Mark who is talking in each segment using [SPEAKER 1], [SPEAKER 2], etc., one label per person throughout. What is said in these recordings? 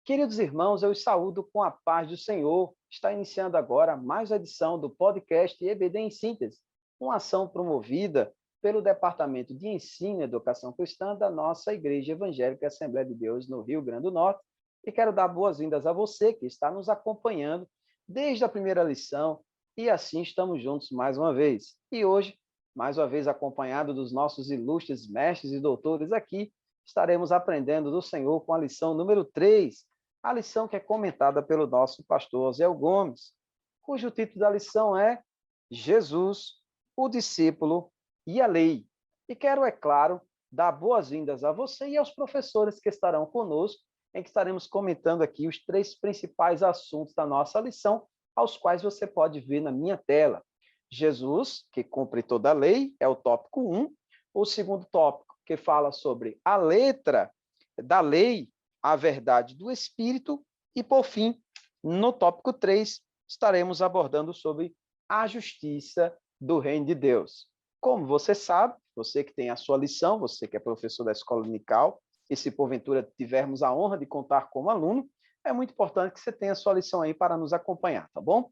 [SPEAKER 1] Queridos irmãos, eu os saúdo com a paz do Senhor. Está iniciando agora mais uma edição do podcast EBD em Síntese, uma ação promovida pelo Departamento de Ensino e Educação Cristã da nossa Igreja Evangélica Assembleia de Deus no Rio Grande do Norte. E quero dar boas-vindas a você que está nos acompanhando desde a primeira lição, e assim estamos juntos mais uma vez. E hoje, mais uma vez acompanhado dos nossos ilustres mestres e doutores aqui, estaremos aprendendo do Senhor com a lição número 3, a lição que é comentada pelo nosso pastor Osiel Gomes, cujo título da lição é Jesus, o discípulo e a lei. E quero, é claro, dar boas-vindas a você e aos professores que estarão conosco, em que estaremos comentando aqui os 3 principais assuntos da nossa lição, aos quais você pode ver na minha tela. Jesus, que cumpre toda a lei, é o tópico 1. O segundo tópico, que fala sobre a letra da lei, a verdade do Espírito. E, por fim, no tópico 3, estaremos abordando sobre a justiça do reino de Deus. Como você sabe, você que tem a sua lição, você que é professor da escola dominical, e se porventura tivermos a honra de contar como aluno, é muito importante que você tenha a sua lição aí para nos acompanhar, tá bom?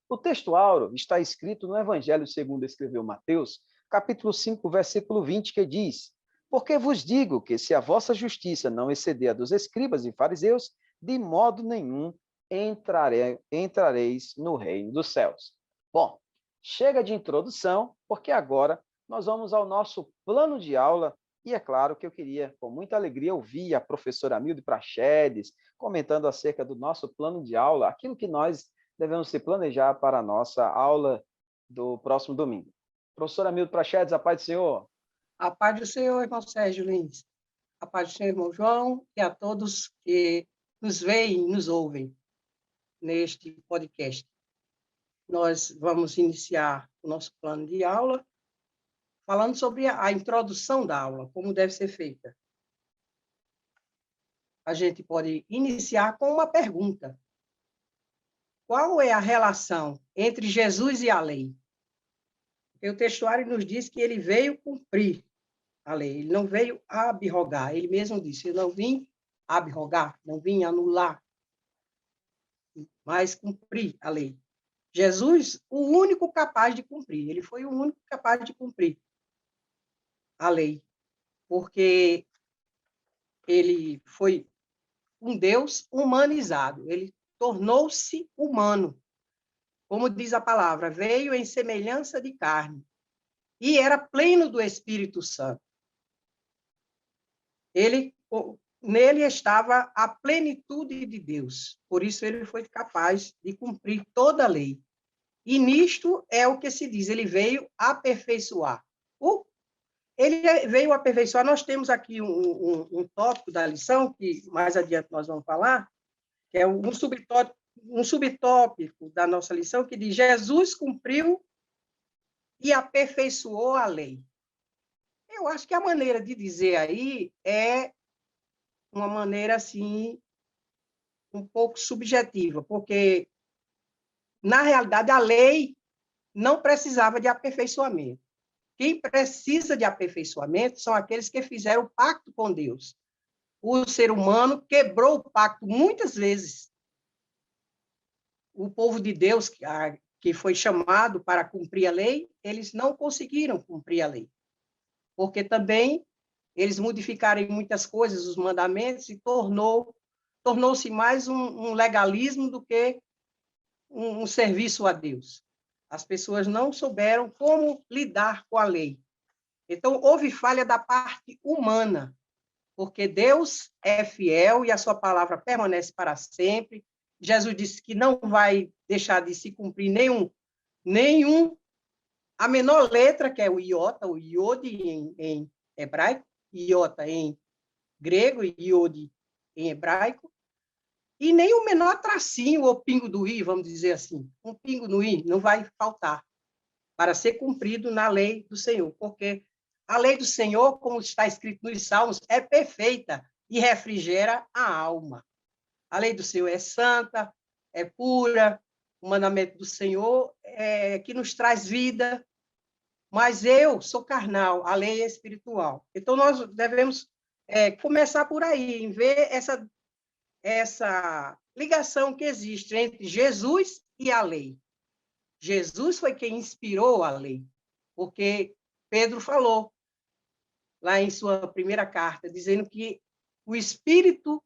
[SPEAKER 1] O texto áureo está escrito no Evangelho segundo escreveu Mateus, capítulo 5, versículo 20, que diz: Porque vos digo que se a vossa justiça não exceder a dos escribas e fariseus, de modo nenhum entrareis no reino dos céus. Bom, chega de introdução, porque agora nós vamos ao nosso plano de aula. E é claro que eu queria, com muita alegria, ouvir a professora Amilde Prachedes comentando acerca do nosso plano de aula, aquilo que nós devemos se planejar para a nossa aula do próximo domingo. Professora Amilde Prachedes, a paz do Senhor.
[SPEAKER 2] A paz do Senhor, irmão Sérgio Lins. A paz do Senhor, irmão João, e a todos que nos veem e nos ouvem neste podcast. Nós vamos iniciar o nosso plano de aula falando sobre a introdução da aula, como deve ser feita. A gente pode iniciar com uma pergunta. Qual é a relação entre Jesus e a lei? Porque o textuário nos diz que ele veio cumprir a lei, ele não veio abrogar. Ele mesmo disse: eu não vim abrogar, não vim anular, mas cumprir a lei. Jesus, o único capaz de cumprir, ele foi o único capaz de cumprir a lei, porque ele foi um Deus humanizado, ele tornou-se humano, como diz a palavra, veio em semelhança de carne, e era pleno do Espírito Santo. Nele estava a plenitude de Deus, por isso ele foi capaz de cumprir toda a lei. E nisto é o que se diz, ele veio aperfeiçoar. Ele veio aperfeiçoar, nós temos aqui um tópico da lição, que mais adiante nós vamos falar, que é um subtópico da nossa lição, que diz: Jesus cumpriu e aperfeiçoou a lei. Eu acho que a maneira de dizer aí é uma maneira, assim, um pouco subjetiva, porque, na realidade, a lei não precisava de aperfeiçoamento. Quem precisa de aperfeiçoamento são aqueles que fizeram o pacto com Deus. O ser humano quebrou o pacto muitas vezes. O povo de Deus, que foi chamado para cumprir a lei, eles não conseguiram cumprir a lei, porque também eles modificaram em muitas coisas os mandamentos e tornou-se mais um legalismo do que um serviço a Deus. As pessoas não souberam como lidar com a lei. Então, houve falha da parte humana, porque Deus é fiel e a sua palavra permanece para sempre. Jesus disse que não vai deixar de se cumprir nenhum a menor letra, que é o iota, o iode em hebraico, iota em grego e iode em hebraico, e nem o menor tracinho ou pingo do i, vamos dizer assim. Um pingo no i não vai faltar para ser cumprido na lei do Senhor, porque a lei do Senhor, como está escrito nos Salmos, é perfeita e refrigera a alma. A lei do Senhor é santa, é pura, o mandamento do Senhor é que nos traz vida, mas eu sou carnal, a lei é espiritual. Então, nós devemos começar por aí, em ver essa ligação que existe entre Jesus e a lei. Jesus foi quem inspirou a lei, porque Pedro falou lá em sua primeira carta, dizendo que o Espírito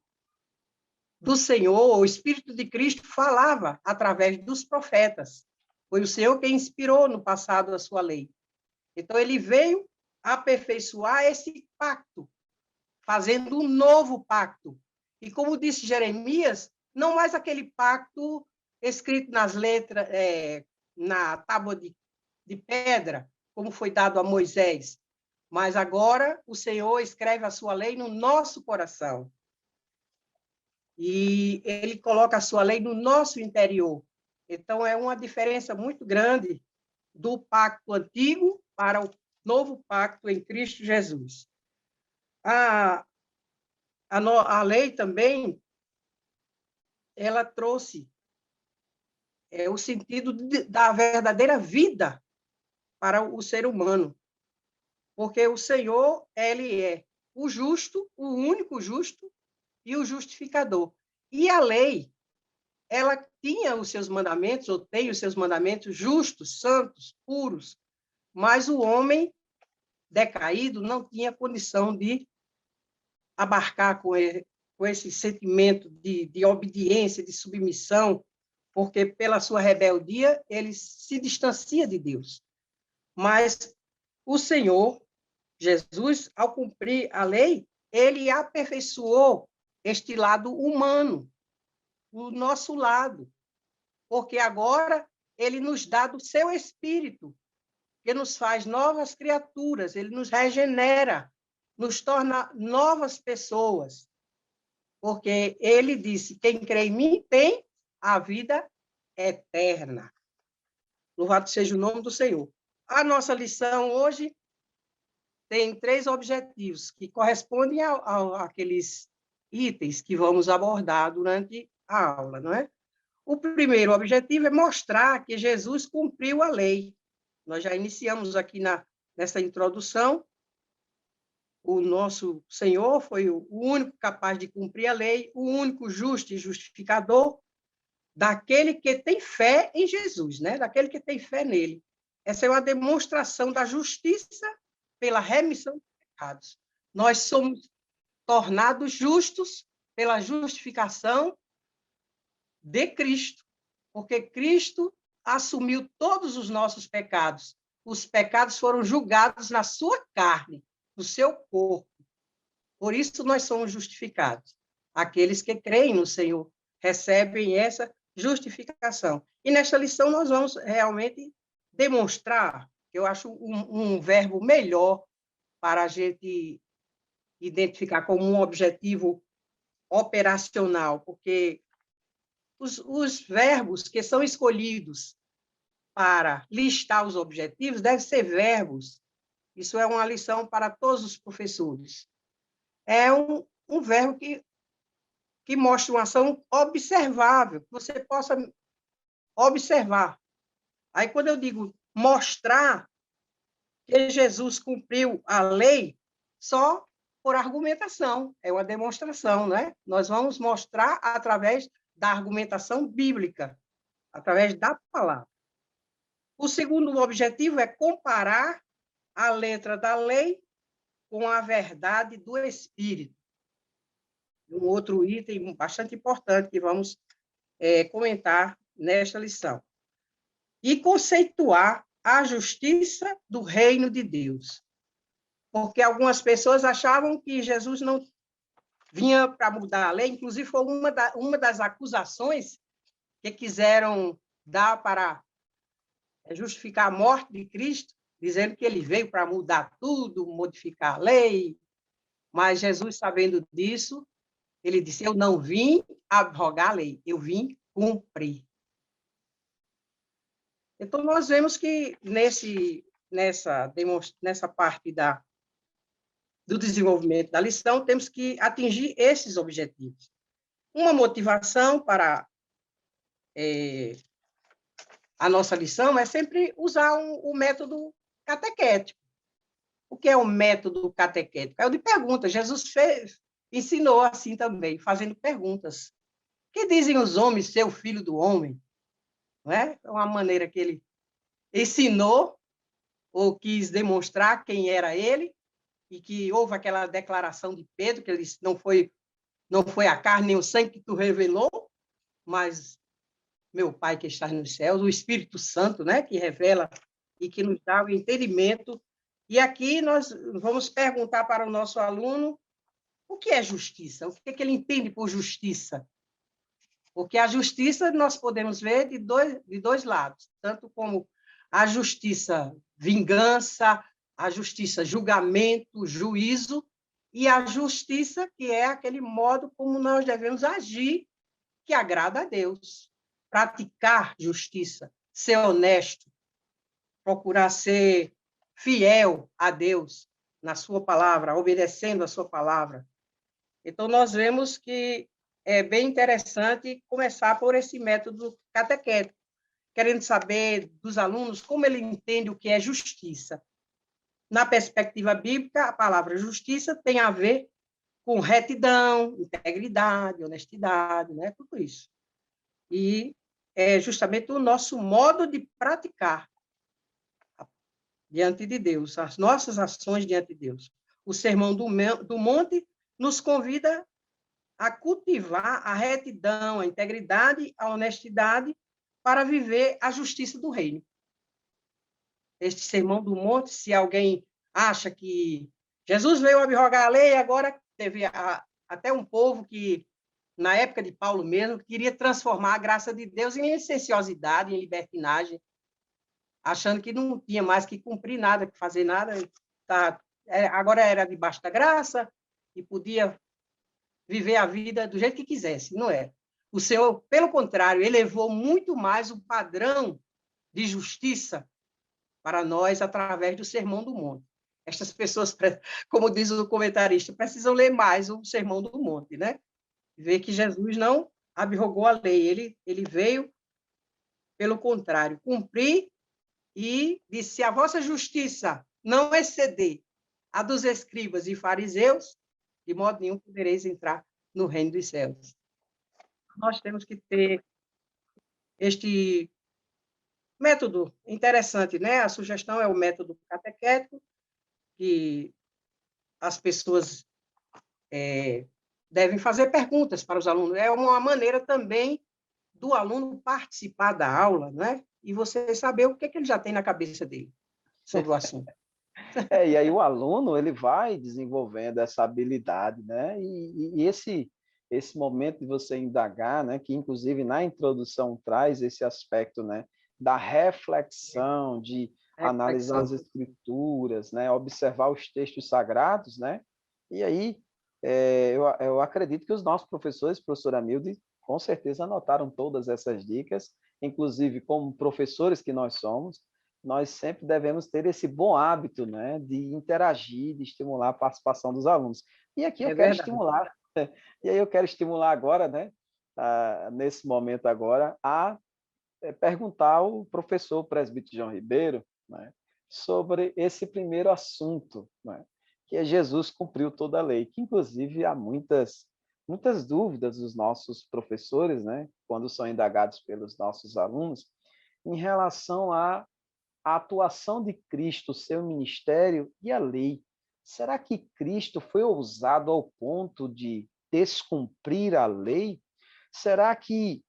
[SPEAKER 2] do Senhor, o Espírito de Cristo, falava através dos profetas. Foi o Senhor quem inspirou no passado a sua lei. Então, ele veio aperfeiçoar esse pacto, fazendo um novo pacto. E como disse Jeremias, não mais aquele pacto escrito nas letras, na tábua de pedra, como foi dado a Moisés, mas agora o Senhor escreve a sua lei no nosso coração. E ele coloca a sua lei no nosso interior. Então, é uma diferença muito grande do pacto antigo para o novo pacto em Cristo Jesus. A lei também, ela trouxe o sentido da verdadeira vida para o ser humano, porque o Senhor, ele é o justo, o único justo e o justificador. E a lei, ela tinha os seus mandamentos, ou tem os seus mandamentos justos, santos, puros, mas o homem decaído não tinha condição de abarcar com esse sentimento de obediência, de submissão, porque pela sua rebeldia ele se distancia de Deus. Mas o Senhor, Jesus, ao cumprir a lei, ele aperfeiçoou este lado humano, o nosso lado, porque agora ele nos dá do seu Espírito, que nos faz novas criaturas, ele nos regenera, nos torna novas pessoas, porque ele disse, quem crê em mim tem a vida eterna. Louvado seja o nome do Senhor. A nossa lição hoje tem 3 objetivos que correspondem àqueles itens que vamos abordar durante a aula, não é? O primeiro objetivo é mostrar que Jesus cumpriu a lei. Nós já iniciamos aqui nessa introdução. O nosso Senhor foi o único capaz de cumprir a lei, o único justo e justificador daquele que tem fé em Jesus, né? Daquele que tem fé nele. Essa é uma demonstração da justiça pela remissão dos pecados. Nós somos tornados justos pela justificação de Cristo, porque Cristo assumiu todos os nossos pecados. Os pecados foram julgados na sua carne, no seu corpo. Por isso nós somos justificados. Aqueles que creem no Senhor recebem essa justificação. E nesta lição nós vamos realmente demonstrar, eu acho um verbo melhor para a gente identificar como um objetivo operacional, porque os verbos que são escolhidos para listar os objetivos devem ser verbos. Isso é uma lição para todos os professores. É um verbo que mostra uma ação observável, que você possa observar. Aí, quando eu digo mostrar que Jesus cumpriu a lei, só por argumentação, é uma demonstração, né? Nós vamos mostrar através da argumentação bíblica, através da palavra. O segundo objetivo é comparar a letra da lei com a verdade do Espírito. Um outro item bastante importante que vamos comentar nesta lição. E conceituar a justiça do reino de Deus. Porque algumas pessoas achavam que Jesus não vinha para mudar a lei, inclusive foi uma das acusações que quiseram dar para justificar a morte de Cristo, dizendo que ele veio para mudar tudo, modificar a lei. Mas Jesus, sabendo disso, ele disse, eu não vim abrogar a lei, eu vim cumprir. Então, nós vemos que nessa parte do desenvolvimento da lição, temos que atingir esses objetivos. Uma motivação para a nossa lição é sempre usar o método catequético. O que é o método catequético? É o de pergunta. Jesus ensinou assim também, fazendo perguntas. Que dizem os homens ser o filho do homem? Não é? É uma maneira que ele ensinou ou quis demonstrar quem era ele, e que houve aquela declaração de Pedro, que ele disse, não foi a carne nem o sangue que tu revelou, mas meu Pai que está nos céus, o Espírito Santo, né, que revela e que nos dá o entendimento. E aqui nós vamos perguntar para o nosso aluno o que é justiça, o que é que ele entende por justiça. Porque a justiça nós podemos ver de dois lados, tanto como a justiça vingança, a justiça julgamento, juízo, e a justiça que é aquele modo como nós devemos agir que agrada a Deus. Praticar justiça, ser honesto, procurar ser fiel a Deus na sua palavra, obedecendo a sua palavra. Então, nós vemos que é bem interessante começar por esse método catequético, querendo saber dos alunos como ele entende o que é justiça. Na perspectiva bíblica, a palavra justiça tem a ver com retidão, integridade, honestidade, né? Tudo isso. E é justamente o nosso modo de praticar diante de Deus, as nossas ações diante de Deus. O Sermão do Monte nos convida a cultivar a retidão, a integridade, a honestidade para viver a justiça do reino. Este Sermão do Monte, se alguém acha que Jesus veio abrogar a lei, agora teve até um povo que, na época de Paulo mesmo, queria transformar a graça de Deus em licenciosidade, em libertinagem, achando que não tinha mais que cumprir nada, que fazer nada, agora era debaixo da graça e podia viver a vida do jeito que quisesse, não é? O Senhor, pelo contrário, elevou muito mais o padrão de justiça para nós através do Sermão do Monte. Estas pessoas, como diz o comentarista, precisam ler mais o Sermão do Monte, né? Ver que Jesus não abrogou a lei, ele veio, pelo contrário, cumprir e disse, se a vossa justiça não exceder a dos escribas e fariseus, de modo nenhum podereis entrar no reino dos céus. Nós temos que ter este método interessante, né? A sugestão é o método catequético, que as pessoas devem fazer perguntas para os alunos. É uma maneira também do aluno participar da aula, né? E você saber o que é que ele já tem na cabeça dele sobre o assunto.
[SPEAKER 1] E aí o aluno ele vai desenvolvendo essa habilidade, né? E esse momento de você indagar, né? Que inclusive na introdução traz esse aspecto, né? Da reflexão, de analisar as escrituras, né? Observar os textos sagrados, né? E aí eu acredito que os nossos professores, professor Amilde, com certeza anotaram todas essas dicas, inclusive como professores que nós somos, nós sempre devemos ter esse bom hábito, né, de interagir, de estimular a participação dos alunos. E aqui eu quero estimular, e aí eu quero estimular agora, né, nesse momento agora, a perguntar ao professor presbítero João Ribeiro, né, sobre esse primeiro assunto, né, que é Jesus cumpriu toda a lei, que inclusive há muitas dúvidas dos nossos professores, né, quando são indagados pelos nossos alunos, em relação a atuação de Cristo, seu ministério e a lei. Será que Cristo foi ousado ao ponto de descumprir a lei? Será que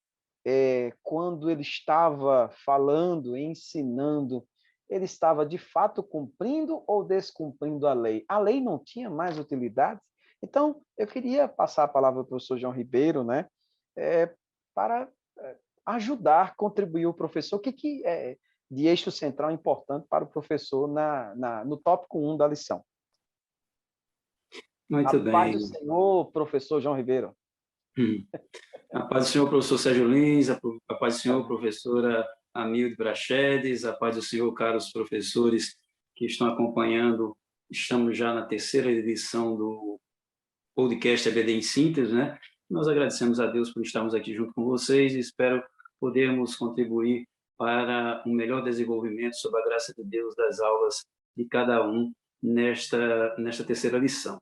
[SPEAKER 1] quando ele estava falando, ensinando, ele estava de fato cumprindo ou descumprindo a lei? A lei não tinha mais utilidade? Então, eu queria passar a palavra para o professor João Ribeiro, né, para ajudar, contribuir o professor. O que é de eixo central importante para o professor no tópico 1 da lição?
[SPEAKER 3] Muito bem.
[SPEAKER 1] A paz do Senhor, professor João Ribeiro.
[SPEAKER 3] A paz do Senhor, professor Sérgio Lins, a paz do Senhor, professora Amilde Prachedes, a paz do Senhor, caros professores que estão acompanhando. Estamos já na terceira edição do podcast EBD em Síntese, né? Nós agradecemos a Deus por estarmos aqui junto com vocês e espero podermos contribuir para um melhor desenvolvimento sob a graça de Deus das aulas de cada um nesta terceira lição.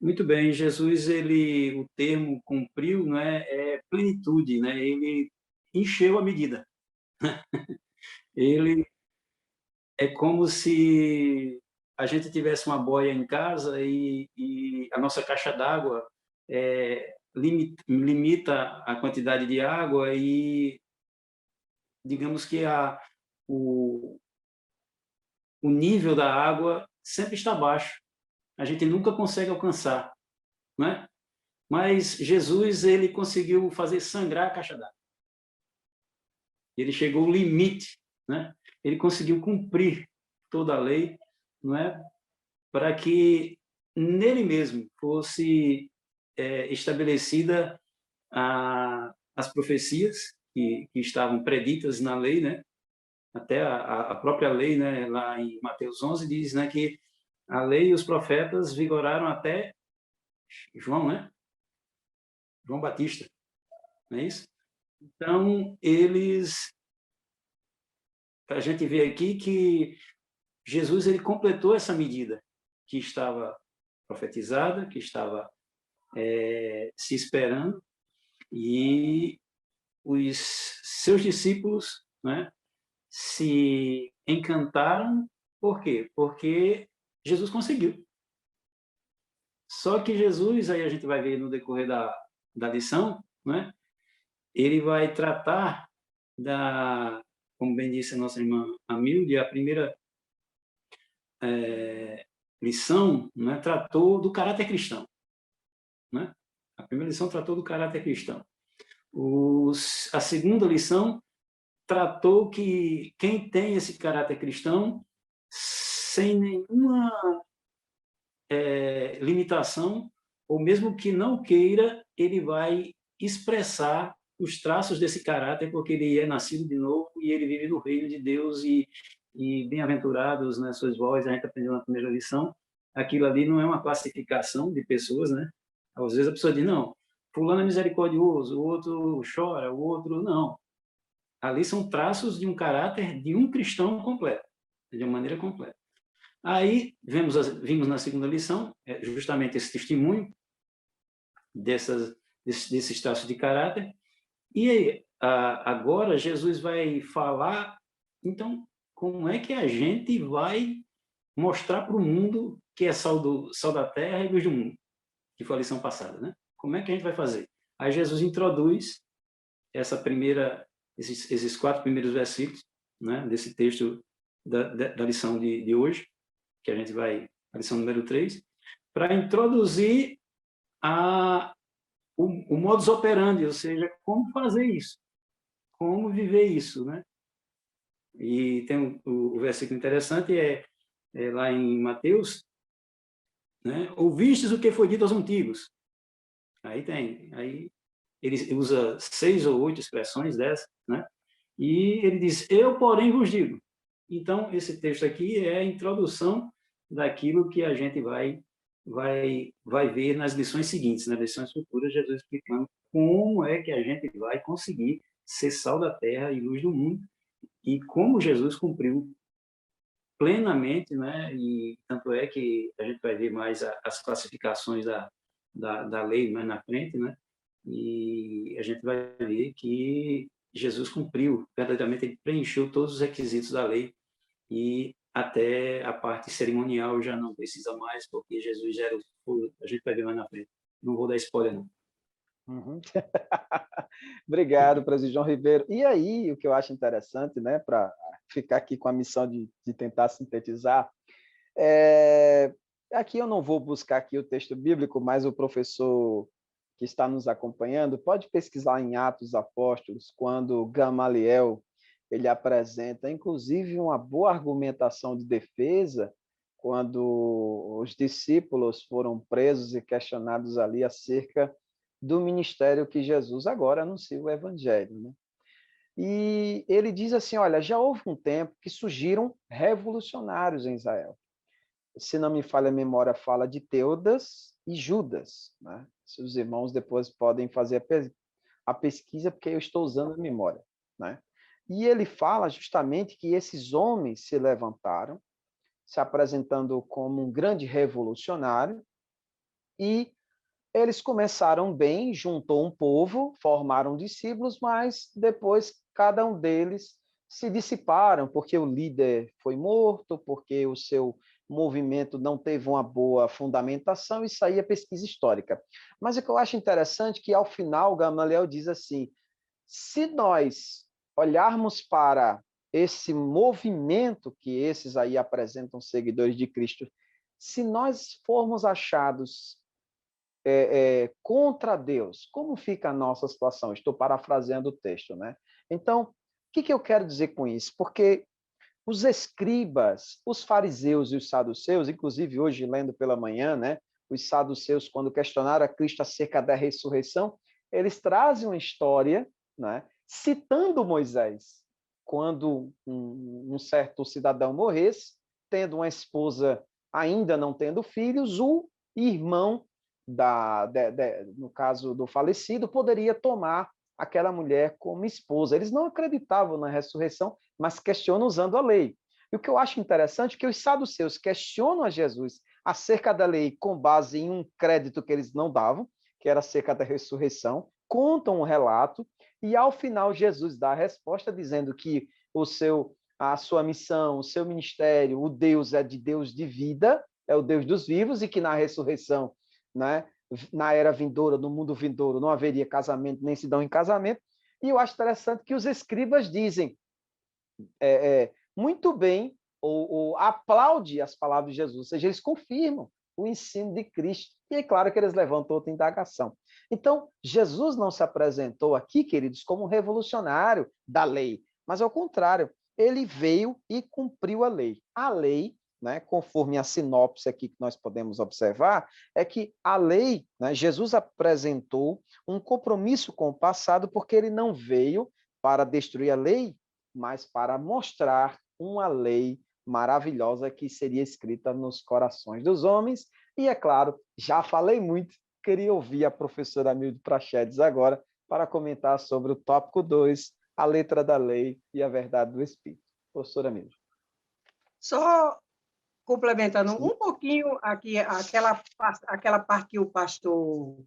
[SPEAKER 3] Muito bem, Jesus, o termo cumpriu, né, é plenitude, né? Ele encheu a medida. Ele é como se a gente tivesse uma boia em casa e a nossa caixa d'água limita a quantidade de água e, digamos que o, o nível da água sempre está baixo. A gente nunca consegue alcançar, não é? Mas Jesus, ele conseguiu fazer sangrar a caixa d'água. Ele chegou ao limite, né? Ele conseguiu cumprir toda a lei, não é? Para que nele mesmo fosse estabelecida as profecias que estavam preditas na lei, né? Até a própria lei, né? Lá em Mateus 11 diz, né, que a lei e os profetas vigoraram até João, né? João Batista, não é isso? Então, a gente vê aqui que Jesus ele completou essa medida que estava profetizada, que estava se esperando, e os seus discípulos, né, se encantaram. Por quê? Porque Jesus conseguiu. Só que Jesus, aí a gente vai ver no decorrer da lição, né, ele vai tratar como bem disse a nossa irmã Amilde, a primeira lição, né, tratou do caráter cristão. Né? A primeira lição tratou do caráter cristão. A segunda lição tratou que quem tem esse caráter cristão, sem nenhuma limitação, ou mesmo que não queira, ele vai expressar os traços desse caráter, porque ele é nascido de novo e ele vive no reino de Deus e bem-aventurados nas suas vozes, a gente aprendeu na primeira lição, aquilo ali não é uma classificação de pessoas, né? Às vezes a pessoa diz, não, fulano é misericordioso, o outro chora, o outro não. Ali são traços de um caráter de um cristão completo, de uma maneira completa. Aí vimos na segunda lição justamente esse testemunho desses traços de caráter. E agora Jesus vai falar, então, como é que a gente vai mostrar para o mundo que é sal da terra e luz do mundo, que foi a lição passada, né? Como é que a gente vai fazer? Aí Jesus introduz esses 4 primeiros versículos, né, desse texto da lição de hoje, que a gente vai, a lição número 3, para introduzir o modus operandi, ou seja, como fazer isso, como viver isso, né? E tem o versículo interessante, lá em Mateus, né? Ouvistes o que foi dito aos antigos. Aí ele usa 6 ou 8 expressões dessas, né? E ele diz, eu, porém, vos digo. Então, esse texto aqui é a introdução daquilo que a gente vai ver nas lições seguintes, nas lições futuras, Jesus explicando como é que a gente vai conseguir ser sal da terra e luz do mundo, e como Jesus cumpriu plenamente, né? E tanto é que a gente vai ver mais as classificações da lei mais na frente, né? E a gente vai ver que Jesus cumpriu, verdadeiramente ele preencheu todos os requisitos da lei, e até a parte cerimonial já não precisa mais, porque Jesus já era a gente vai ver mais na frente. Não vou dar spoiler, não.
[SPEAKER 1] Uhum. Obrigado, presidente João Ribeiro. E aí, o que eu acho interessante, né, para ficar aqui com a missão de tentar sintetizar, aqui eu não vou buscar aqui o texto bíblico, mas o professor que está nos acompanhando pode pesquisar em Atos Apóstolos, quando Gamaliel ele apresenta, inclusive, uma boa argumentação de defesa, quando os discípulos foram presos e questionados ali acerca do ministério que Jesus agora anuncia o evangelho, né? E ele diz assim, olha, já houve um tempo que surgiram revolucionários em Israel. Se não me falha a memória, fala de Teudas e Judas, né? Se os irmãos depois podem fazer a pesquisa, porque eu estou usando a memória, né? E ele fala justamente que esses homens se levantaram, se apresentando como um grande revolucionário, E eles começaram bem, juntou um povo, formaram discípulos, mas depois cada um deles se dissiparam, porque o líder foi morto, porque o seu movimento não teve uma boa fundamentação, isso aí é pesquisa histórica. Mas o que eu acho interessante é que, ao final, Gamaliel diz assim, se nós olharmos para esse movimento que esses aí apresentam seguidores de Cristo, se nós formos achados contra Deus, como fica a nossa situação? Estou parafraseando o texto, né? Então, o que eu quero dizer com isso? Porque os escribas, os fariseus e os saduceus, inclusive hoje lendo pela manhã, né? Os saduceus, quando questionaram a Cristo acerca da ressurreição, eles trazem uma história, né? Citando Moisés, quando um certo cidadão morresse, tendo uma esposa ainda não tendo filhos, o irmão no caso do falecido, poderia tomar aquela mulher como esposa. Eles não acreditavam na ressurreição, mas questionam usando a lei. E o que eu acho interessante é que os saduceus questionam a Jesus acerca da lei com base em um crédito que eles não davam, que era acerca da ressurreição, contam um relato, e ao final Jesus dá a resposta dizendo que a sua missão, o seu ministério, o Deus é de Deus de vida, é o Deus dos vivos, e que na ressurreição, né, na era vindoura, no mundo vindouro, não haveria casamento, nem se dão em casamento. E eu acho interessante que os escribas dizem muito bem, ou aplaude as palavras de Jesus, ou seja, eles confirmam o ensino de Cristo. E é claro que eles levantam outra indagação. Então, Jesus não se apresentou aqui, queridos, como um revolucionário da lei, mas ao contrário, ele veio e cumpriu a lei. A lei, né, conforme a sinopse aqui que nós podemos observar, é que a lei, né, Jesus apresentou um compromisso com o passado, porque ele não veio para destruir a lei, mas para mostrar uma lei maravilhosa que seria escrita nos corações dos homens. E, é claro, já falei muito, queria ouvir a professora Amilde Prachedes agora para comentar sobre o tópico 2, a letra da lei e a verdade do Espírito. Professora Amilde.
[SPEAKER 2] Só complementando um pouquinho aqui, aquela parte que o pastor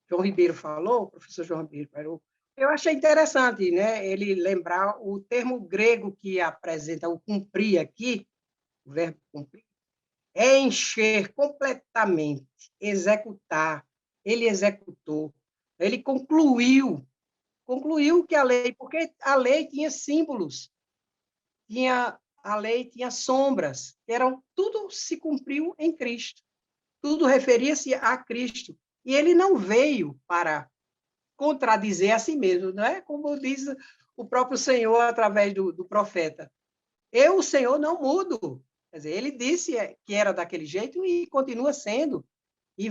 [SPEAKER 2] João Ribeiro falou, o professor João Ribeiro falou, eu achei interessante, né, ele lembrar o termo grego que apresenta o cumprir aqui, o verbo cumprir, é encher completamente, executar. Ele executou, ele concluiu que a lei, porque a lei tinha símbolos, a lei tinha sombras, tudo se cumpriu em Cristo, tudo referia-se a Cristo, e ele não veio para contradizer a si mesmo, não é? Como diz o próprio Senhor através do profeta. Eu, o Senhor, não mudo. Quer dizer, ele disse que era daquele jeito e continua sendo. E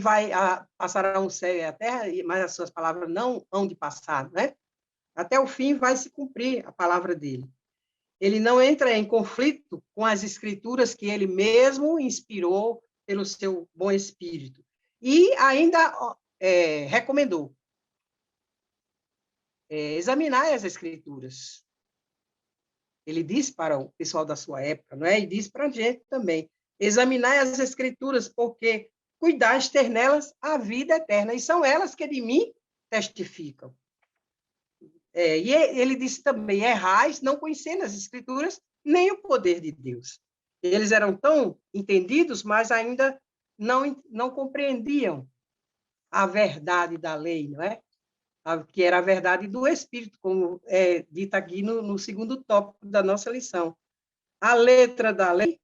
[SPEAKER 2] passará o céu e a terra, mas as suas palavras não hão de passar, né? Até o fim vai se cumprir a palavra dele. Ele não entra em conflito com as escrituras que ele mesmo inspirou pelo seu bom espírito. E ainda recomendou examinar as escrituras. Ele disse para o pessoal da sua época, não é? E disse para a gente também, examinar as escrituras, porque cuidaste ter nelas a vida eterna, e são elas que de mim testificam. E ele disse também, errais, não conhecendo as escrituras, nem o poder de Deus. Eles eram tão entendidos, mas ainda não compreendiam a verdade da lei, não é? Que era a verdade do Espírito, como é dita aqui no segundo tópico da nossa lição. A letra da lei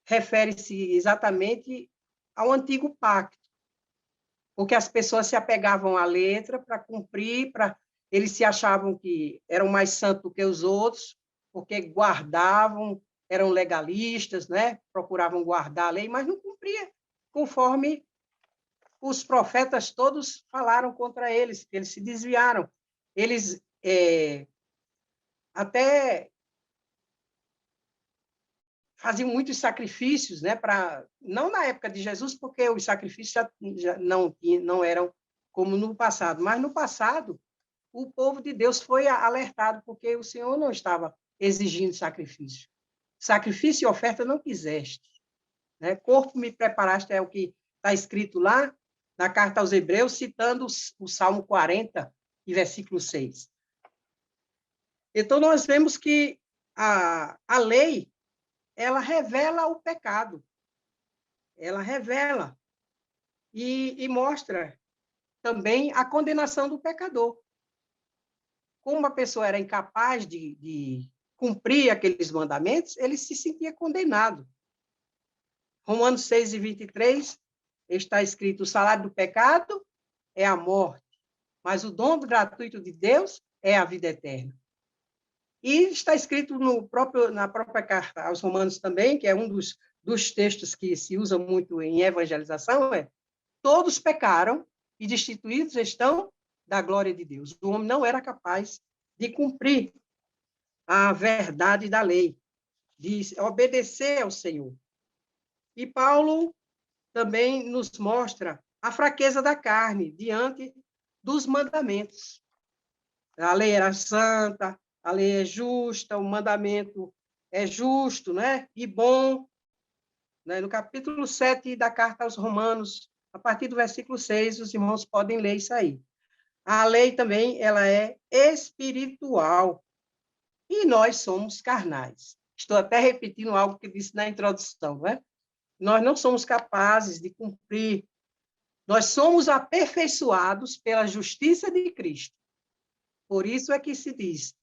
[SPEAKER 2] refere-se exatamente ao antigo pacto, porque as pessoas se apegavam à letra para cumprir, eles se achavam que eram mais santos do que os outros, porque guardavam, eram legalistas, né? Procuravam guardar a lei, mas não cumpria conforme os profetas todos falaram contra eles, que eles se desviaram. Eles até faziam muitos sacrifícios, né? Não na época de Jesus, porque os sacrifícios já não eram como no passado, mas no passado o povo de Deus foi alertado, porque o Senhor não estava exigindo sacrifício. Sacrifício e oferta não quiseste. Né? Corpo me preparaste, é o que está escrito lá na carta aos Hebreus, citando o Salmo 40, e versículo 6. Então, nós vemos que a lei, ela revela o pecado. Ela revela e mostra também a condenação do pecador. Como a pessoa era incapaz de cumprir aqueles mandamentos, ele se sentia condenado. Romanos 6, 23, está escrito: o salário do pecado é a morte, mas o dom gratuito de Deus é a vida eterna. E está escrito na própria carta aos Romanos também, que é um dos textos que se usa muito em evangelização, todos pecaram e destituídos estão da glória de Deus. O homem não era capaz de cumprir a verdade da lei, de obedecer ao Senhor. E Paulo também nos mostra a fraqueza da carne diante dos mandamentos. A lei era santa, a lei é justa, o mandamento é justo, né? E bom. Né? No capítulo 7 da carta aos Romanos, a partir do versículo 6, os irmãos podem ler isso aí. A lei também, ela é espiritual, e nós somos carnais. Estou até repetindo algo que disse na introdução, né? Nós não somos capazes de cumprir, nós somos aperfeiçoados pela justiça de Cristo. Por isso é que se diz: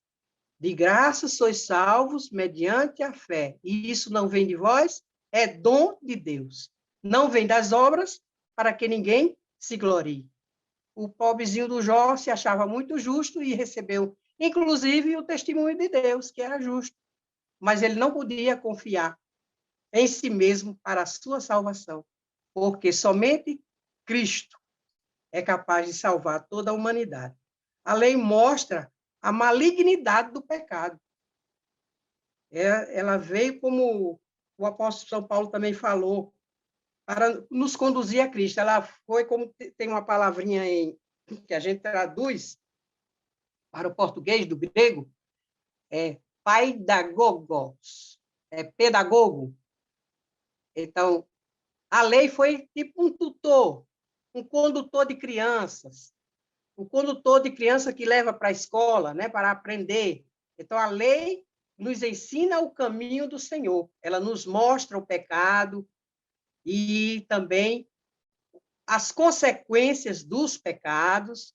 [SPEAKER 2] de graça sois salvos mediante a fé, e isso não vem de vós, é dom de Deus. Não vem das obras, para que ninguém se glorie. O pobrezinho do Jó se achava muito justo e recebeu, inclusive, o testemunho de Deus, que era justo. Mas ele não podia confiar em si mesmo para a sua salvação, porque somente Cristo é capaz de salvar toda a humanidade. A lei mostra a malignidade do pecado. Ela veio, como o apóstolo São Paulo também falou, para nos conduzir a Cristo. Ela foi, como tem uma palavrinha que a gente traduz para o português do grego, é paidagogos, é pedagogo. Então, a lei foi tipo um tutor, um condutor de crianças, um condutor de criança que leva para a escola, né, para aprender. Então, a lei nos ensina o caminho do Senhor. Ela nos mostra o pecado e também as consequências dos pecados,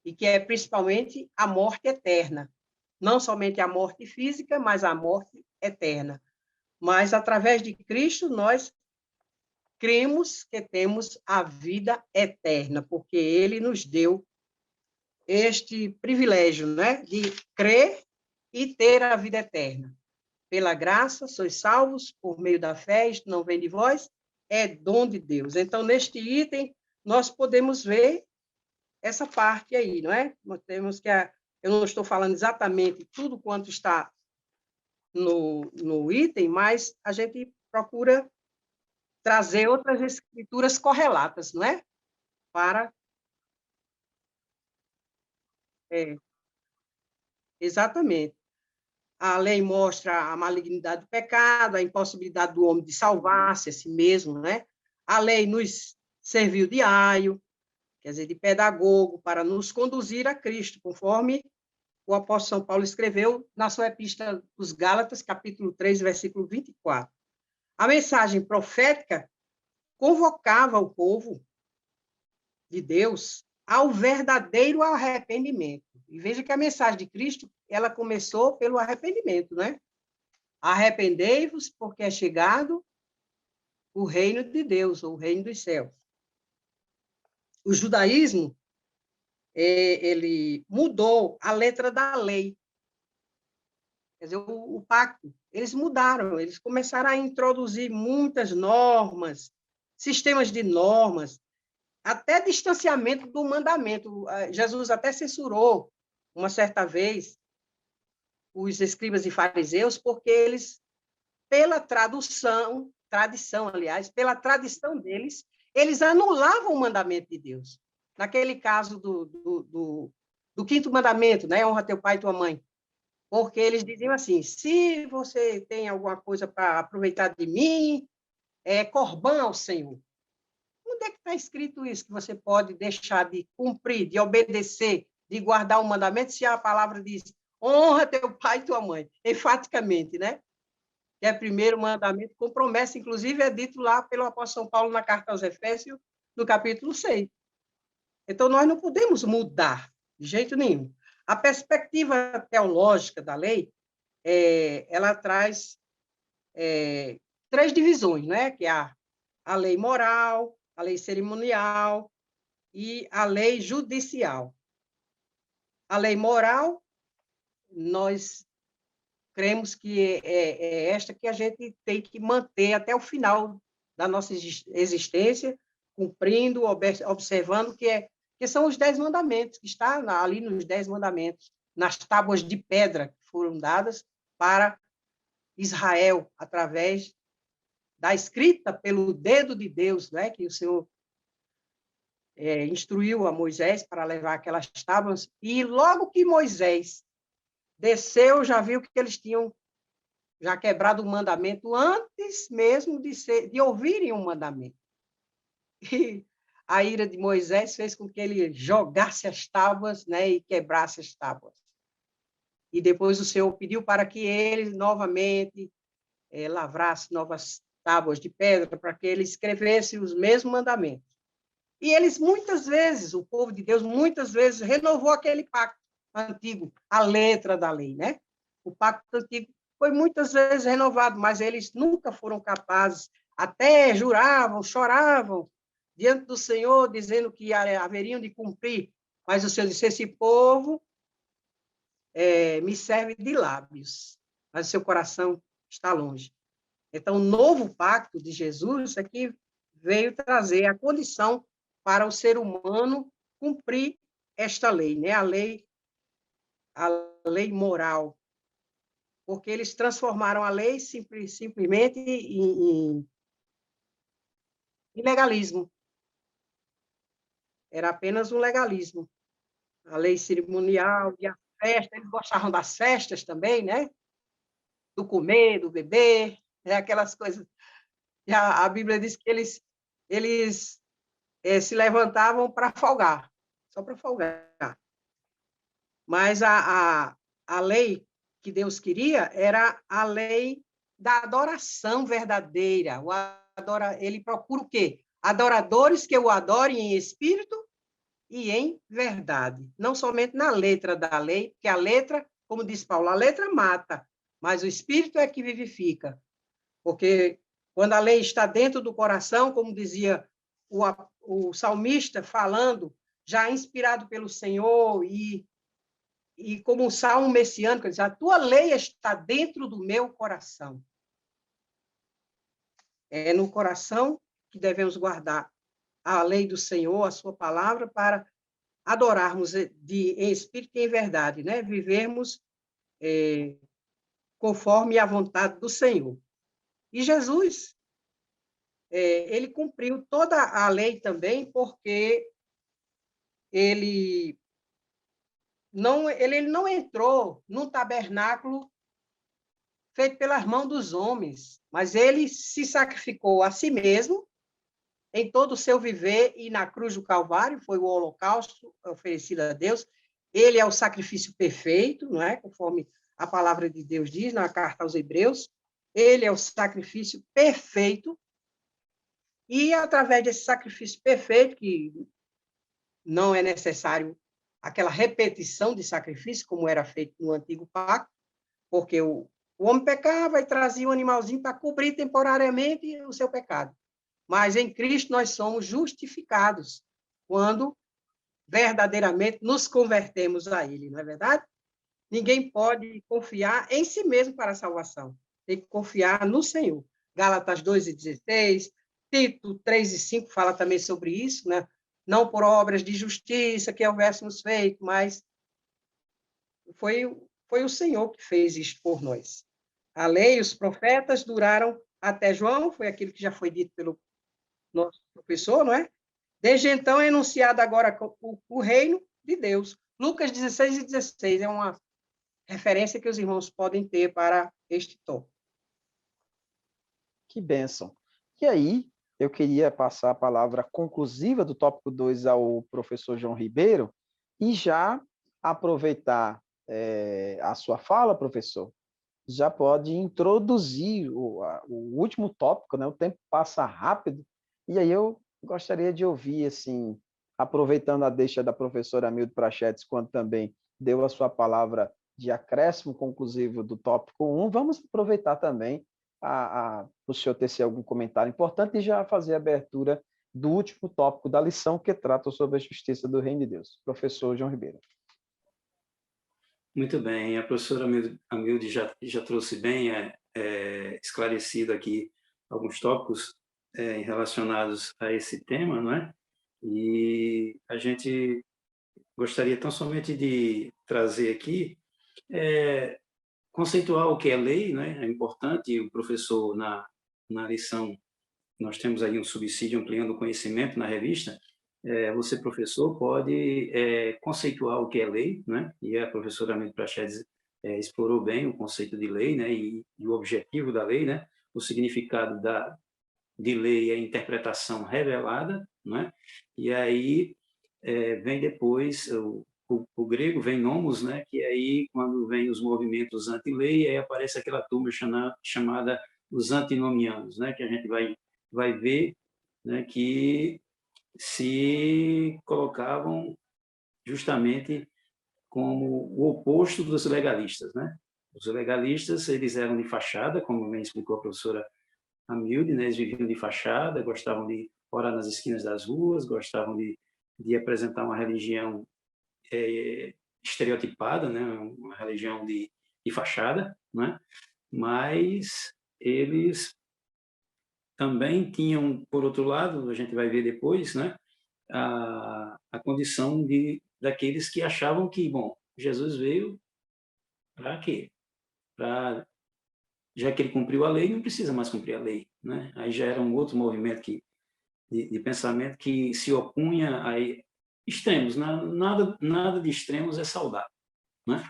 [SPEAKER 2] e que é principalmente a morte eterna. Não somente a morte física, mas a morte eterna. Mas, através de Cristo, nós cremos que temos a vida eterna, porque ele nos deu este privilégio, né, de crer e ter a vida eterna. Pela graça, sois salvos por meio da fé, isto não vem de vós, é dom de Deus. Então, neste item, nós podemos ver essa parte aí, não é? Nós temos que... Eu não estou falando exatamente tudo quanto está no item, mas a gente procura trazer outras escrituras correlatas, não é? Para... exatamente. A lei mostra a malignidade do pecado, a impossibilidade do homem de salvar-se a si mesmo, né? A lei nos serviu de aio, quer dizer, de pedagogo, para nos conduzir a Cristo, conforme o apóstolo São Paulo escreveu na sua epístola dos Gálatas, capítulo 3, versículo 24. A mensagem profética convocava o povo de Deus ao verdadeiro arrependimento. E veja que a mensagem de Cristo, ela começou pelo arrependimento, né? Arrependei-vos, porque é chegado o reino de Deus, ou o reino dos céus. O judaísmo, ele mudou a letra da lei. Quer dizer, o pacto, eles mudaram, eles começaram a introduzir muitas normas, sistemas de normas, até distanciamento do mandamento. Jesus até censurou, uma certa vez, os escribas e fariseus, porque eles, pela tradição, aliás, pela tradição deles, eles anulavam o mandamento de Deus. Naquele caso do quinto mandamento, né? Honra teu pai e tua mãe. Porque eles diziam assim: se você tem alguma coisa para aproveitar de mim, é corbã ao Senhor. onde é que está escrito isso, que você pode deixar de cumprir, de obedecer, de guardar o mandamento, se a palavra diz, honra teu pai e tua mãe, enfaticamente, né? Que é o primeiro mandamento, com promessa, inclusive é dito lá pelo apóstolo São Paulo na carta aos Efésios, no capítulo 6. Então, nós não podemos mudar, de jeito nenhum. A perspectiva teológica da lei, ela traz três divisões, né? Que é a lei moral, a lei cerimonial e a lei judicial. A lei moral, nós cremos que é esta que a gente tem que manter até o final da nossa existência, cumprindo, observando, que são os 10 mandamentos, que está ali nos 10 mandamentos, nas tábuas de pedra que foram dadas para Israel, através da escrita pelo dedo de Deus, né, que o Senhor instruiu a Moisés para levar aquelas tábuas, e logo que Moisés desceu, já viu que eles tinham já quebrado o mandamento antes mesmo de ouvirem o mandamento. E a ira de Moisés fez com que ele jogasse as tábuas, né, e quebrasse as tábuas. E depois o Senhor pediu para que ele novamente lavrasse novas tábuas de pedra, para que ele escrevesse os mesmos mandamentos. E eles, muitas vezes, o povo de Deus, muitas vezes, renovou aquele pacto antigo, a letra da lei, né? O pacto antigo foi muitas vezes renovado, mas eles nunca foram capazes, até juravam, choravam diante do Senhor, dizendo que haveriam de cumprir. Mas o Senhor disse, esse povo me serve de lábios, mas o seu coração está longe. Então, o novo pacto de Jesus é que veio trazer a condição para o ser humano cumprir esta lei, né? A lei moral, porque eles transformaram a lei simplesmente em legalismo. Era apenas um legalismo. A lei cerimonial e a festa, eles gostavam das festas também, né? Do comer, do beber, aquelas coisas. E a Bíblia diz que eles se levantavam para folgar, só para folgar. Mas a lei que Deus queria era a lei da adoração verdadeira. Ele procura o quê? Adoradores que o adorem em espírito e em verdade. Não somente na letra da lei, porque a letra, como diz Paulo, a letra mata, mas o espírito é que vivifica. Porque quando a lei está dentro do coração, como dizia o salmista falando, já inspirado pelo Senhor e como um salmo messiânico, diz, a tua lei está dentro do meu coração. É no coração que devemos guardar a lei do Senhor, a sua palavra, para adorarmos em espírito e em verdade, né? Vivermos conforme a vontade do Senhor. E Jesus, ele cumpriu toda a lei também, porque ele não entrou num tabernáculo feito pelas mãos dos homens, mas ele se sacrificou a si mesmo em todo o seu viver, e na cruz do Calvário foi o holocausto oferecido a Deus. Ele é o sacrifício perfeito, não é? Conforme a palavra de Deus diz na carta aos Hebreus. Ele é o sacrifício perfeito, e através desse sacrifício perfeito, que não é necessário aquela repetição de sacrifício, como era feito no antigo pacto, porque o homem pecava e trazia um animalzinho para cobrir temporariamente o seu pecado. Mas em Cristo nós somos justificados quando verdadeiramente nos convertemos a Ele, não é verdade? Ninguém pode confiar em si mesmo para a salvação. Tem que confiar no Senhor. Gálatas 2:16, Tito 3:5 fala também sobre isso, né? Não por obras de justiça que houvéssemos feito, mas foi o Senhor que fez isso por nós. A lei e os profetas duraram até João, foi aquilo que já foi dito pelo nosso professor, não é? Desde então é enunciado agora o reino de Deus. Lucas 16:16 é uma referência que os irmãos podem ter para este tópico.
[SPEAKER 1] Que bênção. E aí, eu queria passar a palavra conclusiva do tópico 2 ao professor João Ribeiro e já aproveitar a sua fala, professor, já pode introduzir o último tópico, né? O tempo passa rápido, e aí eu gostaria de ouvir, assim, aproveitando a deixa da professora Amilde Prachetes, quando também deu a sua palavra de acréscimo conclusivo do tópico 1, vamos aproveitar também o senhor tecer algum comentário importante e já fazer a abertura do último tópico da lição que trata sobre a justiça do Reino de Deus. Professor João Ribeiro.
[SPEAKER 3] Muito bem, a professora Amilde já trouxe bem esclarecido aqui alguns tópicos relacionados a esse tema, não é? E a gente gostaria tão somente de trazer aqui, conceituar o que é lei, né? É importante, o professor, na lição, nós temos aí um subsídio ampliando o conhecimento na revista, você, professor, pode conceituar o que é lei, né? E a professora Amilde Prachedes explorou bem o conceito de lei, né? E o objetivo da lei, né? O significado de lei é interpretação revelada, né? E aí vem depois o grego vem nomos, né? Que aí quando vem os movimentos anti-lei, aí aparece aquela turma chamada os antinomianos, né? Que a gente vai ver, né? Que se colocavam justamente como o oposto dos legalistas, né? Os legalistas, eles eram de fachada, como bem explicou a professora Amilde, né? Eles viviam de fachada, gostavam de orar nas esquinas das ruas, gostavam de apresentar uma religião estereotipada, né? Uma religião de fachada, né? Mas eles também tinham, por outro lado, a gente vai ver depois, né? A condição daqueles que achavam que, bom, Jesus veio para quê? Já que ele cumpriu a lei, não precisa mais cumprir a lei, né? Aí já era um outro movimento de pensamento que se opunha a extremos. Nada de extremos é saudável, né?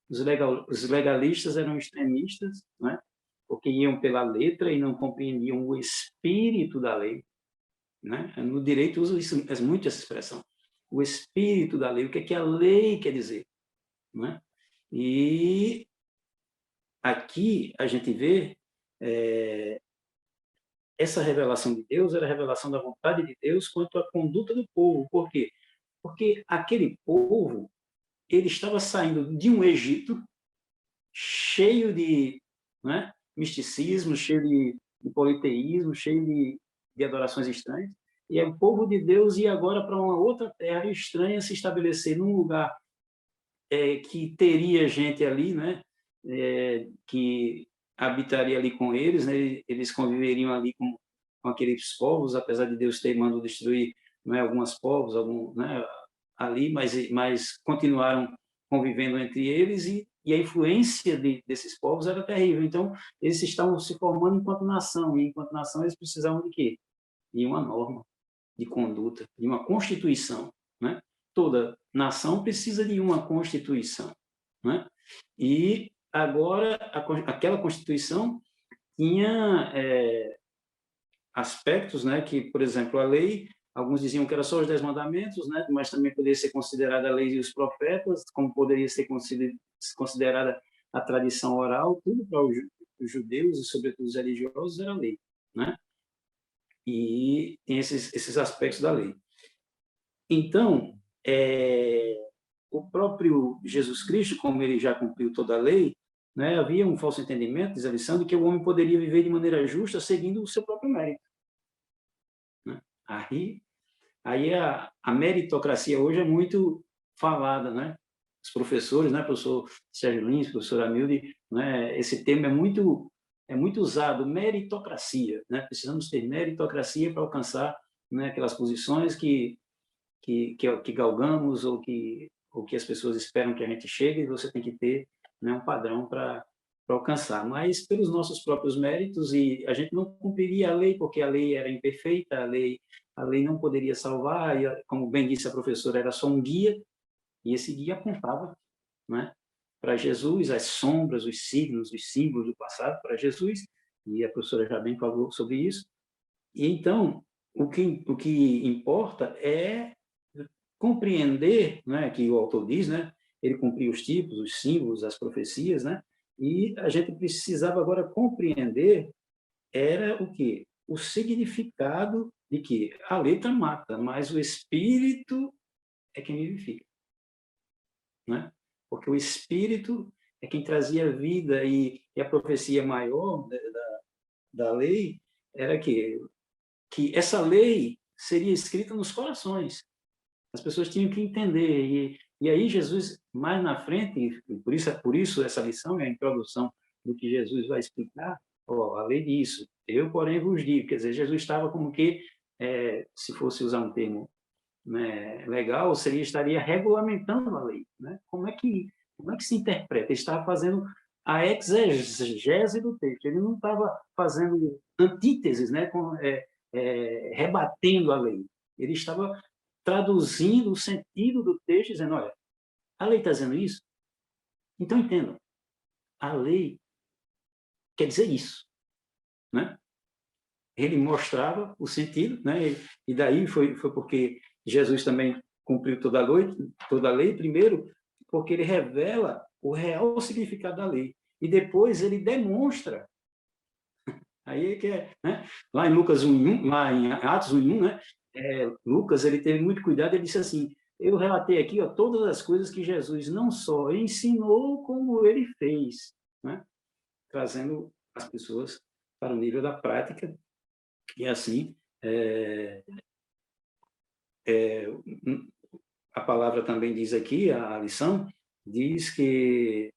[SPEAKER 3] Os legalistas eram extremistas, né? Porque iam pela letra e não compreendiam o espírito da lei, né? No direito usa muito essa expressão. O espírito da lei, o que a lei quer dizer, né? E aqui a gente vê essa revelação de Deus era a revelação da vontade de Deus quanto à conduta do povo. Por quê? Porque aquele povo ele estava saindo de um Egito cheio de, né, misticismo, cheio de politeísmo, cheio de adorações estranhas, e o povo de Deus ia agora para uma outra terra estranha se estabelecer num lugar que teria gente ali, né, que habitaria ali com eles, né, eles conviveriam ali com aqueles povos, apesar de Deus ter mandado destruir, né, alguns povos, né, ali, mas continuaram convivendo entre eles e a influência desses povos era terrível. Então, eles estavam se formando enquanto nação, e enquanto nação eles precisavam de quê? De uma norma de conduta, de uma constituição, né? Toda nação precisa de uma constituição, né? E agora aquela constituição tinha aspectos, né? Que, por exemplo, a lei, alguns diziam que era só os 10 mandamentos, né? Mas também poderia ser considerada a lei e os profetas, como poderia ser considerada a tradição oral, tudo para os judeus e sobretudo os religiosos era lei, né? E tem esses aspectos da lei. Então, o próprio Jesus Cristo, como ele já cumpriu toda a lei, né, havia um falso entendimento, diz a lição, de que o homem poderia viver de maneira justa seguindo o seu próprio mérito. Né? Aí a meritocracia hoje é muito falada, né? Os professores, né, professor Sérgio Lins, professor Amilde, né, esse termo é muito usado, meritocracia, né? Precisamos ter meritocracia para alcançar, né, aquelas posições que galgamos ou que as pessoas esperam que a gente chegue, e você tem que ter, né, um padrão para alcançar. Mas pelos nossos próprios méritos, e a gente não cumpriria a lei, porque a lei era imperfeita, a lei não poderia salvar, e, como bem disse a professora, era só um guia, e esse guia apontava, né, para Jesus, as sombras, os signos, os símbolos do passado para Jesus, e a professora já bem falou sobre isso, E então, o que importa é compreender, né, que o autor diz, né, ele cumpria os tipos, os símbolos, as profecias, né, e a gente precisava agora compreender era o quê? O significado de que a letra mata, mas o espírito é quem vivifica, né? Porque o espírito é quem trazia vida e a profecia maior da lei era que essa lei seria escrita nos corações. As pessoas tinham que entender. E aí Jesus, mais na frente, por isso essa lição é a introdução do que Jesus vai explicar, ó, a lei disso. Eu, porém, vos digo. Quer dizer, Jesus estava como que, se fosse usar um termo, né, legal, estaria regulamentando a lei. Né? Como é que se interpreta? Ele estava fazendo a exegese do texto. Ele não estava fazendo antíteses, né, rebatendo a lei. Ele estava traduzindo o sentido do texto, dizendo, olha, a lei está dizendo isso? Então entendam, a lei quer dizer isso, né? Ele mostrava o sentido, né? E daí foi porque Jesus também cumpriu toda a lei, primeiro, porque ele revela o real significado da lei, e depois ele demonstra. Aí é que é, né? Lá em Lucas 1:1, lá em Atos 1:1, né? Lucas, ele teve muito cuidado, ele disse assim, eu relatei aqui, ó, todas as coisas que Jesus não só ensinou, como ele fez, né? Trazendo as pessoas para o nível da prática, e assim, a palavra também diz aqui, a lição, diz que,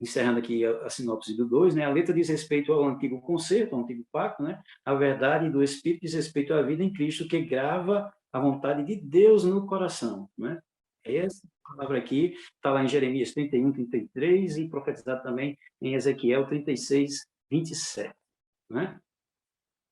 [SPEAKER 3] encerrando aqui a sinopse do 2, né, a letra diz respeito ao antigo concerto, ao antigo pacto, né, a verdade do Espírito diz respeito à vida em Cristo, que grava a vontade de Deus no coração. Né? Essa palavra aqui está lá em Jeremias 31:33 e profetizado também em Ezequiel 36:27. Né?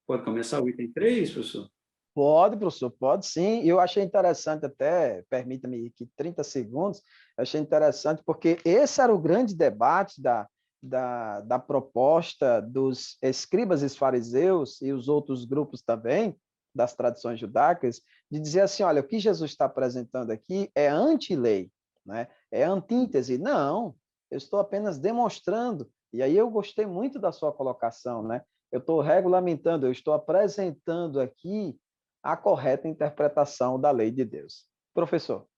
[SPEAKER 3] Pode começar o item 3, professor?
[SPEAKER 1] Pode, professor, pode sim. Eu achei interessante até, permita-me aqui 30 segundos, achei interessante porque esse era o grande debate da proposta dos escribas e fariseus e os outros grupos também, das tradições judaicas, de dizer assim, olha, o que Jesus está apresentando aqui é anti-lei, né? É antítese. Não, eu estou apenas demonstrando. E aí eu gostei muito da sua colocação, né? Eu estou regulamentando, eu estou apresentando aqui a correta interpretação da lei de Deus. Professor,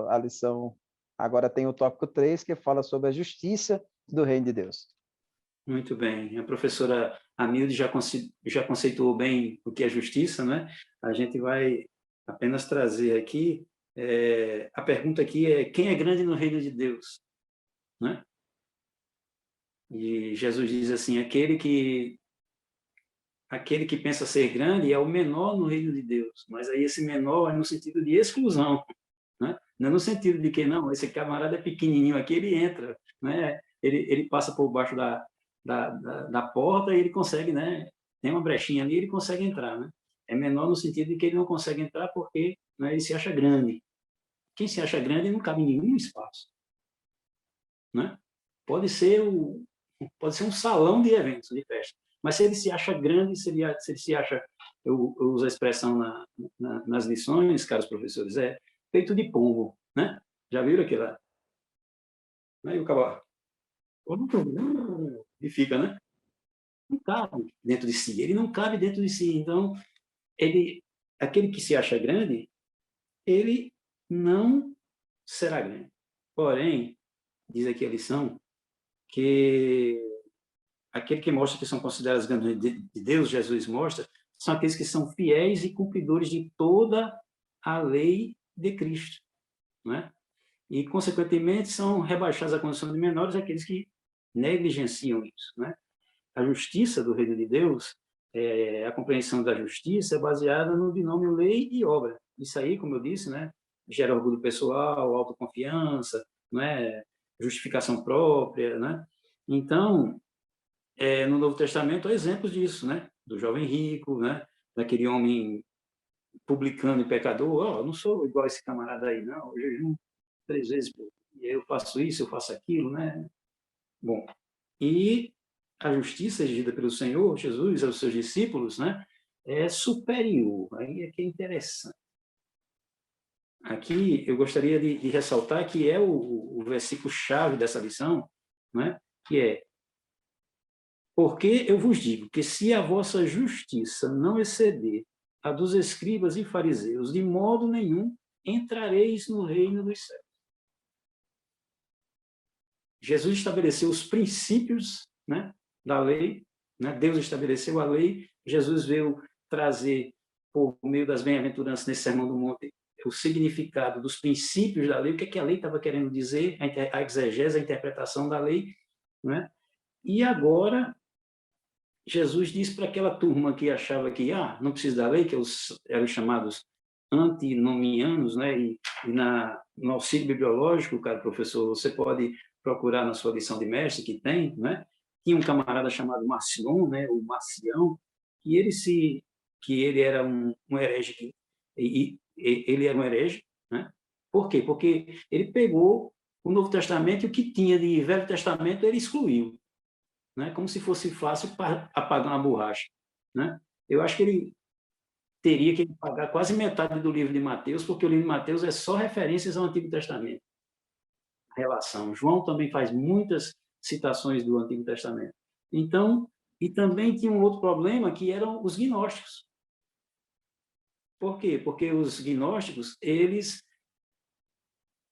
[SPEAKER 1] a lição agora tem o tópico 3, que fala sobre a justiça do reino de Deus.
[SPEAKER 3] Muito bem. A professora Amilde já conceituou bem o que é justiça, né? A gente vai apenas trazer aqui, a pergunta aqui é, quem é grande no reino de Deus? Né? E Jesus diz assim, aquele que pensa ser grande é o menor no reino de Deus, mas aí esse menor é no sentido de exclusão, né? Não é no sentido de que, não, esse camarada é pequenininho aqui, ele entra, né? Ele passa por baixo da porta e ele consegue, né? Tem uma brechinha ali, ele consegue entrar, né? É menor no sentido de que ele não consegue entrar porque, né, ele se acha grande. Quem se acha grande não cabe em nenhum espaço, né? Pode ser um salão de eventos, de festa. Mas se ele se acha grande, se ele se acha, eu uso a expressão nas lições, caros professores, é peito de pombo, né? Já viram aquilo lá? Né? E o cavalo, e fica, né? Não cabe dentro de si, ele não cabe dentro de si. Então, aquele que se acha grande, ele não será grande. Porém, diz aqui a lição, que aquele que mostra que são considerados grandes de Deus, Jesus mostra, são aqueles que são fiéis e cumpridores de toda a lei de Cristo, né? E, consequentemente, são rebaixados à condição de menores aqueles que negligenciam isso, né? A justiça do reino de Deus, a compreensão da justiça é baseada no binômio lei e obra. Isso aí, como eu disse, né, gera orgulho pessoal, autoconfiança, né, justificação própria, né? Então, no Novo Testamento há exemplos disso, né? Do jovem rico, né? Daquele homem publicano e pecador, eu não sou igual esse camarada aí, não, eu jejum 3 vezes por dia, eu faço isso, eu faço aquilo, né? Bom, e a justiça exigida pelo Senhor Jesus aos seus discípulos, né? é superior. Aí é que é interessante. Aqui eu gostaria de ressaltar que é o versículo-chave dessa lição, né? Que é: porque eu vos digo que se a vossa justiça não exceder a dos escribas e fariseus, de modo nenhum entrareis no reino dos céus. Jesus estabeleceu os princípios, né, da lei, né? Deus estabeleceu a lei, Jesus veio trazer, por meio das bem-aventuranças nesse Sermão do Monte, o significado dos princípios da lei, o que é que a lei estava querendo dizer, a exegese, a interpretação da lei, né? E agora Jesus diz para aquela turma que achava que não precisa da lei, que eram chamados antinomianos, né? E no auxílio bibliológico, cara, professor, você pode procurar na sua lição de mestre, que tem, né? Tinha um camarada chamado Marcion, né? O Marcião, que ele era um herege, ele era um herege, né? Por quê? Porque ele pegou o Novo Testamento e o que tinha de Velho Testamento ele excluiu, né? Como se fosse fácil apagar uma borracha, né? Eu acho que ele teria que pagar quase metade do livro de Mateus, porque o livro de Mateus é só referências ao Antigo Testamento. A relação. João também faz muitas citações do Antigo Testamento. Então, e também tinha um outro problema, que eram os gnósticos. Por quê? Porque os gnósticos, eles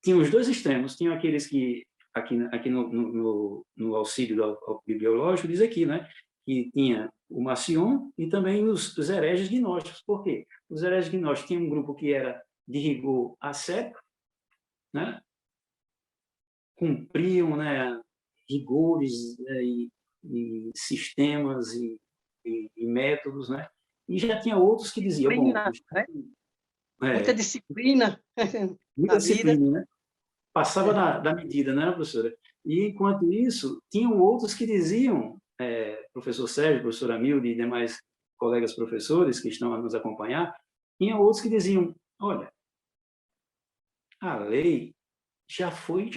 [SPEAKER 3] tinham os dois extremos. Tinham aqueles que, aqui no auxílio bibliológico, diz aqui, né? Que tinha o Marcion e também os hereges gnósticos. Por quê? Os hereges gnósticos tinham um grupo que era de rigor ascético, né? Cumpriam, né, rigores, né, e sistemas e métodos, né? E já tinha outros que diziam, bom,
[SPEAKER 2] Disciplina, né? Muita disciplina
[SPEAKER 3] muita
[SPEAKER 2] na vida.
[SPEAKER 3] disciplina, né? Passava da medida, né, professora? E, enquanto isso, tinham outros que diziam, professor Sérgio, professora Milde e demais colegas professores que estão a nos acompanhar, tinham outros que diziam, olha, a lei já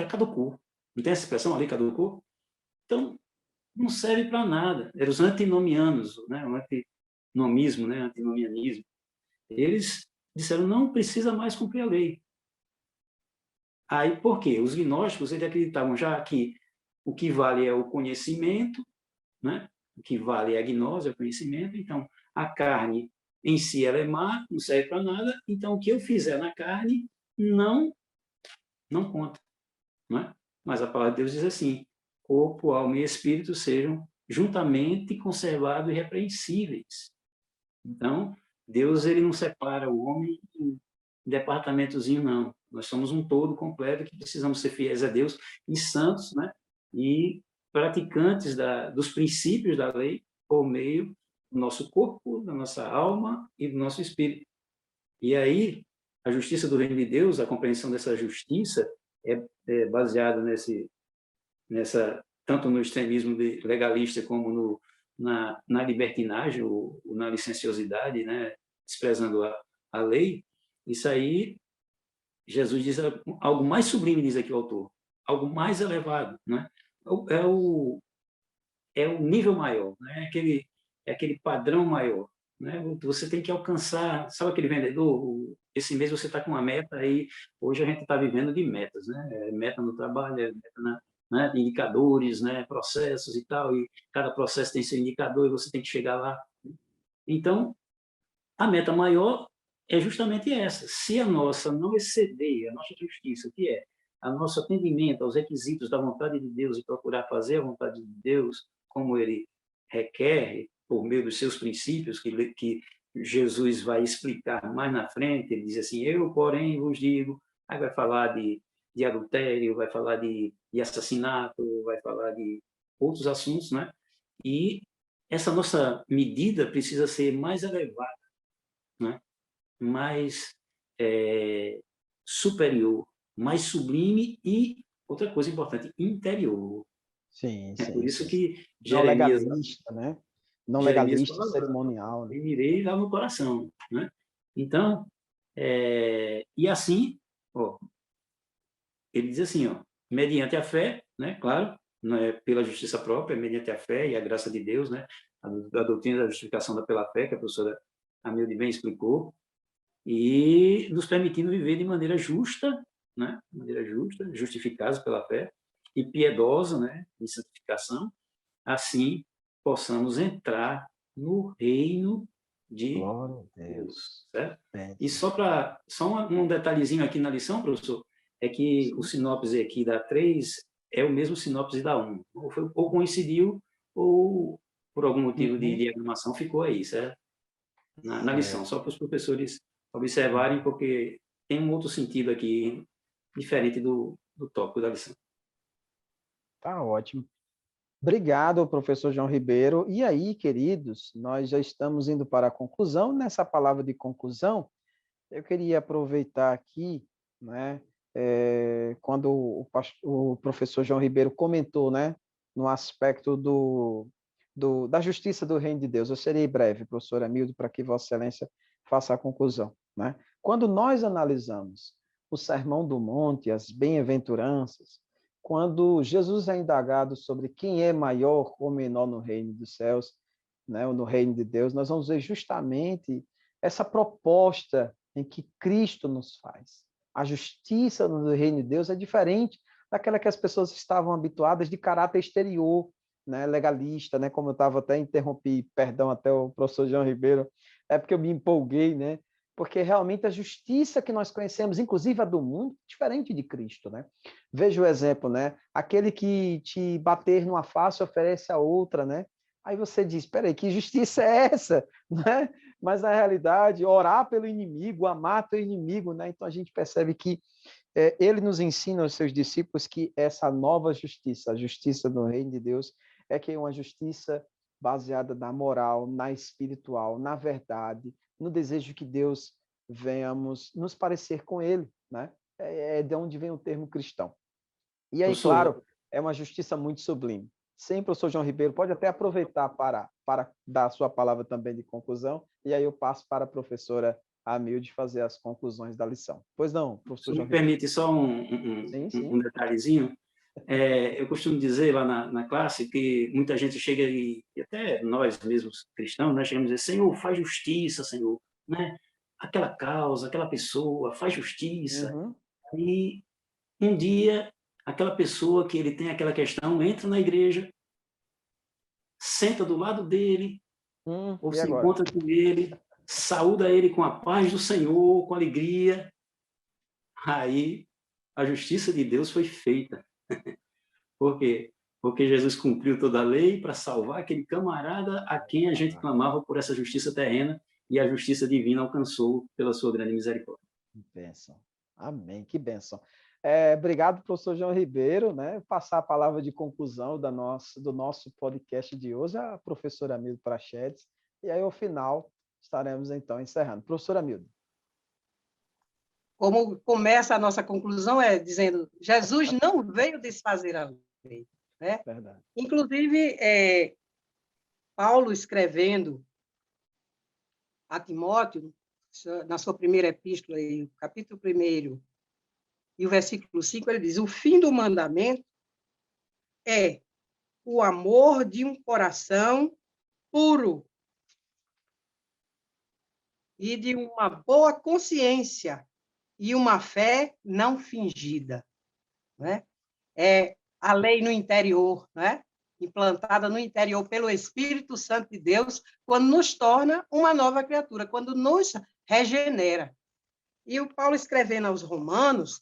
[SPEAKER 3] caducou. Não tem essa expressão, a lei caducou? Então, não serve para nada. Eram os antinomianos, né? O antinomismo, né? Antinomianismo. Eles disseram, não precisa mais cumprir a lei. Aí, por quê? Os gnósticos, eles acreditavam já que o que vale é o conhecimento, né? O que vale é a gnose, é o conhecimento. Então, a carne em si ela é má, não serve para nada. Então, o que eu fizer na carne não conta, não é? Mas a palavra de Deus diz assim: corpo, alma e espírito sejam juntamente conservados e irrepreensíveis. Então, Deus ele não separa o homem em departamentozinho, não. Nós somos um todo completo que precisamos ser fiéis a Deus e santos, né? E praticantes dos princípios da lei por meio do nosso corpo, da nossa alma e do nosso espírito. E aí, a justiça do reino de Deus, a compreensão dessa justiça é baseada tanto no extremismo legalista como na libertinagem, ou na licenciosidade, né? Desprezando a lei. Isso aí, Jesus diz algo mais sublime, diz aqui o autor, algo mais elevado, né? É o nível maior, né? É aquele padrão maior, né? Você tem que alcançar, sabe aquele vendedor? Esse mês você está com uma meta, aí hoje a gente está vivendo de metas, né? Meta no trabalho, meta né? Indicadores, né? Processos e tal, e cada processo tem seu indicador e você tem que chegar lá. Então, a meta maior é justamente essa. Se a nossa não exceder a nossa justiça, que é o nosso atendimento aos requisitos da vontade de Deus e procurar fazer a vontade de Deus como ele requer, por meio dos seus princípios, que Jesus vai explicar mais na frente, ele diz assim, eu, porém, vos digo, aí vai falar de adultério, vai falar de assassinato, vai falar de outros assuntos, né? E essa nossa medida precisa ser mais elevada, né? Mais superior, mais sublime e, outra coisa importante, interior.
[SPEAKER 1] Sim,
[SPEAKER 3] É por
[SPEAKER 1] sim,
[SPEAKER 3] isso
[SPEAKER 1] sim.
[SPEAKER 3] que
[SPEAKER 1] Não
[SPEAKER 3] Jeremias
[SPEAKER 1] legalista, né? Não legalista
[SPEAKER 3] fala,
[SPEAKER 1] cerimonial, né?
[SPEAKER 3] eu irei lá no coração, né? Então, e assim, ó, ele diz assim, ó, mediante a fé, né? Claro, não é pela justiça própria, mediante a fé e a graça de Deus, né? A doutrina da justificação pela fé, que a professora a Milde bem explicou, e nos permitindo viver de maneira justa, né? De maneira justa, justificados pela fé, e piedosa, né? Em santificação, assim possamos entrar no reino de
[SPEAKER 1] Glória a
[SPEAKER 3] Deus,
[SPEAKER 1] Deus.
[SPEAKER 3] certo?
[SPEAKER 1] Bem,
[SPEAKER 3] E só um detalhezinho aqui na lição, professor, é que o
[SPEAKER 1] sim.
[SPEAKER 3] sinopse aqui da 3 é o mesmo sinopse da 1. Ou coincidiu, ou por algum motivo de
[SPEAKER 1] Uhum.
[SPEAKER 3] diagramação ficou aí, certo? Na lição,
[SPEAKER 1] Certo.
[SPEAKER 3] só para os professores observarem, porque tem um outro sentido aqui, diferente do tópico da lição.
[SPEAKER 1] Tá ótimo. Obrigado, professor João Ribeiro. E aí, queridos, nós já estamos indo para a conclusão. Nessa palavra de conclusão, eu queria aproveitar aqui, né, quando o professor João Ribeiro comentou, né, no aspecto da justiça do reino de Deus. Eu serei breve, professor Amildo, para que Vossa Excelência faça a conclusão, né? Quando nós analisamos o Sermão do Monte, as bem-aventuranças, quando Jesus é indagado sobre quem é maior ou menor no reino dos céus, né, ou no reino de Deus, nós vamos ver justamente essa proposta em que Cristo nos faz. A justiça no reino de Deus é diferente daquela que as pessoas estavam habituadas de caráter exterior, né, legalista, né, como eu estava até interrompi, perdão até o professor João Ribeiro, é porque eu me empolguei, né, porque realmente a justiça que nós conhecemos, inclusive a do mundo, é diferente de Cristo, né? Veja o exemplo, né? Aquele que te bater numa face oferece a outra, né? Aí você diz, espera aí, que justiça é essa? Né? Mas, na realidade, orar pelo inimigo, amar teu inimigo, né? Então, a gente percebe que ele nos ensina aos seus discípulos que essa nova justiça, a justiça do reino de Deus, é que é uma justiça baseada na moral, na espiritual, na verdade, no desejo que Deus venhamos nos parecer com ele, né? É de onde vem o termo cristão. E aí,
[SPEAKER 3] Professor,
[SPEAKER 1] claro, é uma justiça muito sublime. Sim, professor João Ribeiro, pode até aproveitar para dar a sua palavra também de conclusão, e aí eu passo para a professora Amilde fazer as conclusões da lição. Pois não, professor
[SPEAKER 3] se me
[SPEAKER 1] João Ribeiro.
[SPEAKER 3] permite só
[SPEAKER 1] Sim,
[SPEAKER 3] um
[SPEAKER 1] sim.
[SPEAKER 3] detalhezinho, eu costumo dizer lá na classe que muita gente chega e até nós mesmos cristãos, né, chegamos a dizer, Senhor, faz justiça, Senhor, né? Aquela causa, aquela pessoa, faz justiça.
[SPEAKER 1] Uhum.
[SPEAKER 3] E um dia, aquela pessoa que ele tem aquela questão entra na igreja, senta do lado dele, ou
[SPEAKER 1] E
[SPEAKER 3] se
[SPEAKER 1] agora?
[SPEAKER 3] encontra com ele, saúda ele com a paz do Senhor, com alegria. Aí a justiça de Deus foi feita. Por quê? Porque Jesus cumpriu toda a lei para salvar aquele camarada a quem a gente clamava por essa justiça terrena, e a justiça divina alcançou pela sua grande misericórdia.
[SPEAKER 1] Que bênção. Amém, que bênção. Obrigado, professor João Ribeiro, né? Passar a palavra de conclusão do nosso podcast de hoje, a professora Amildo Prachedes, e aí, ao final, estaremos, então, encerrando. Professora Amildo.
[SPEAKER 2] Como começa a nossa conclusão é dizendo, Jesus não veio desfazer a lei, né?
[SPEAKER 1] Verdade.
[SPEAKER 2] Inclusive, Paulo escrevendo a Timóteo, na sua primeira epístola, o capítulo 1 e o versículo 5, ele diz, o fim do mandamento é o amor de um coração puro e de uma boa consciência e uma fé não fingida, né? É a lei no interior, né? Implantada no interior pelo Espírito Santo de Deus, quando nos torna uma nova criatura, quando nos regenera. E o Paulo, escrevendo aos Romanos,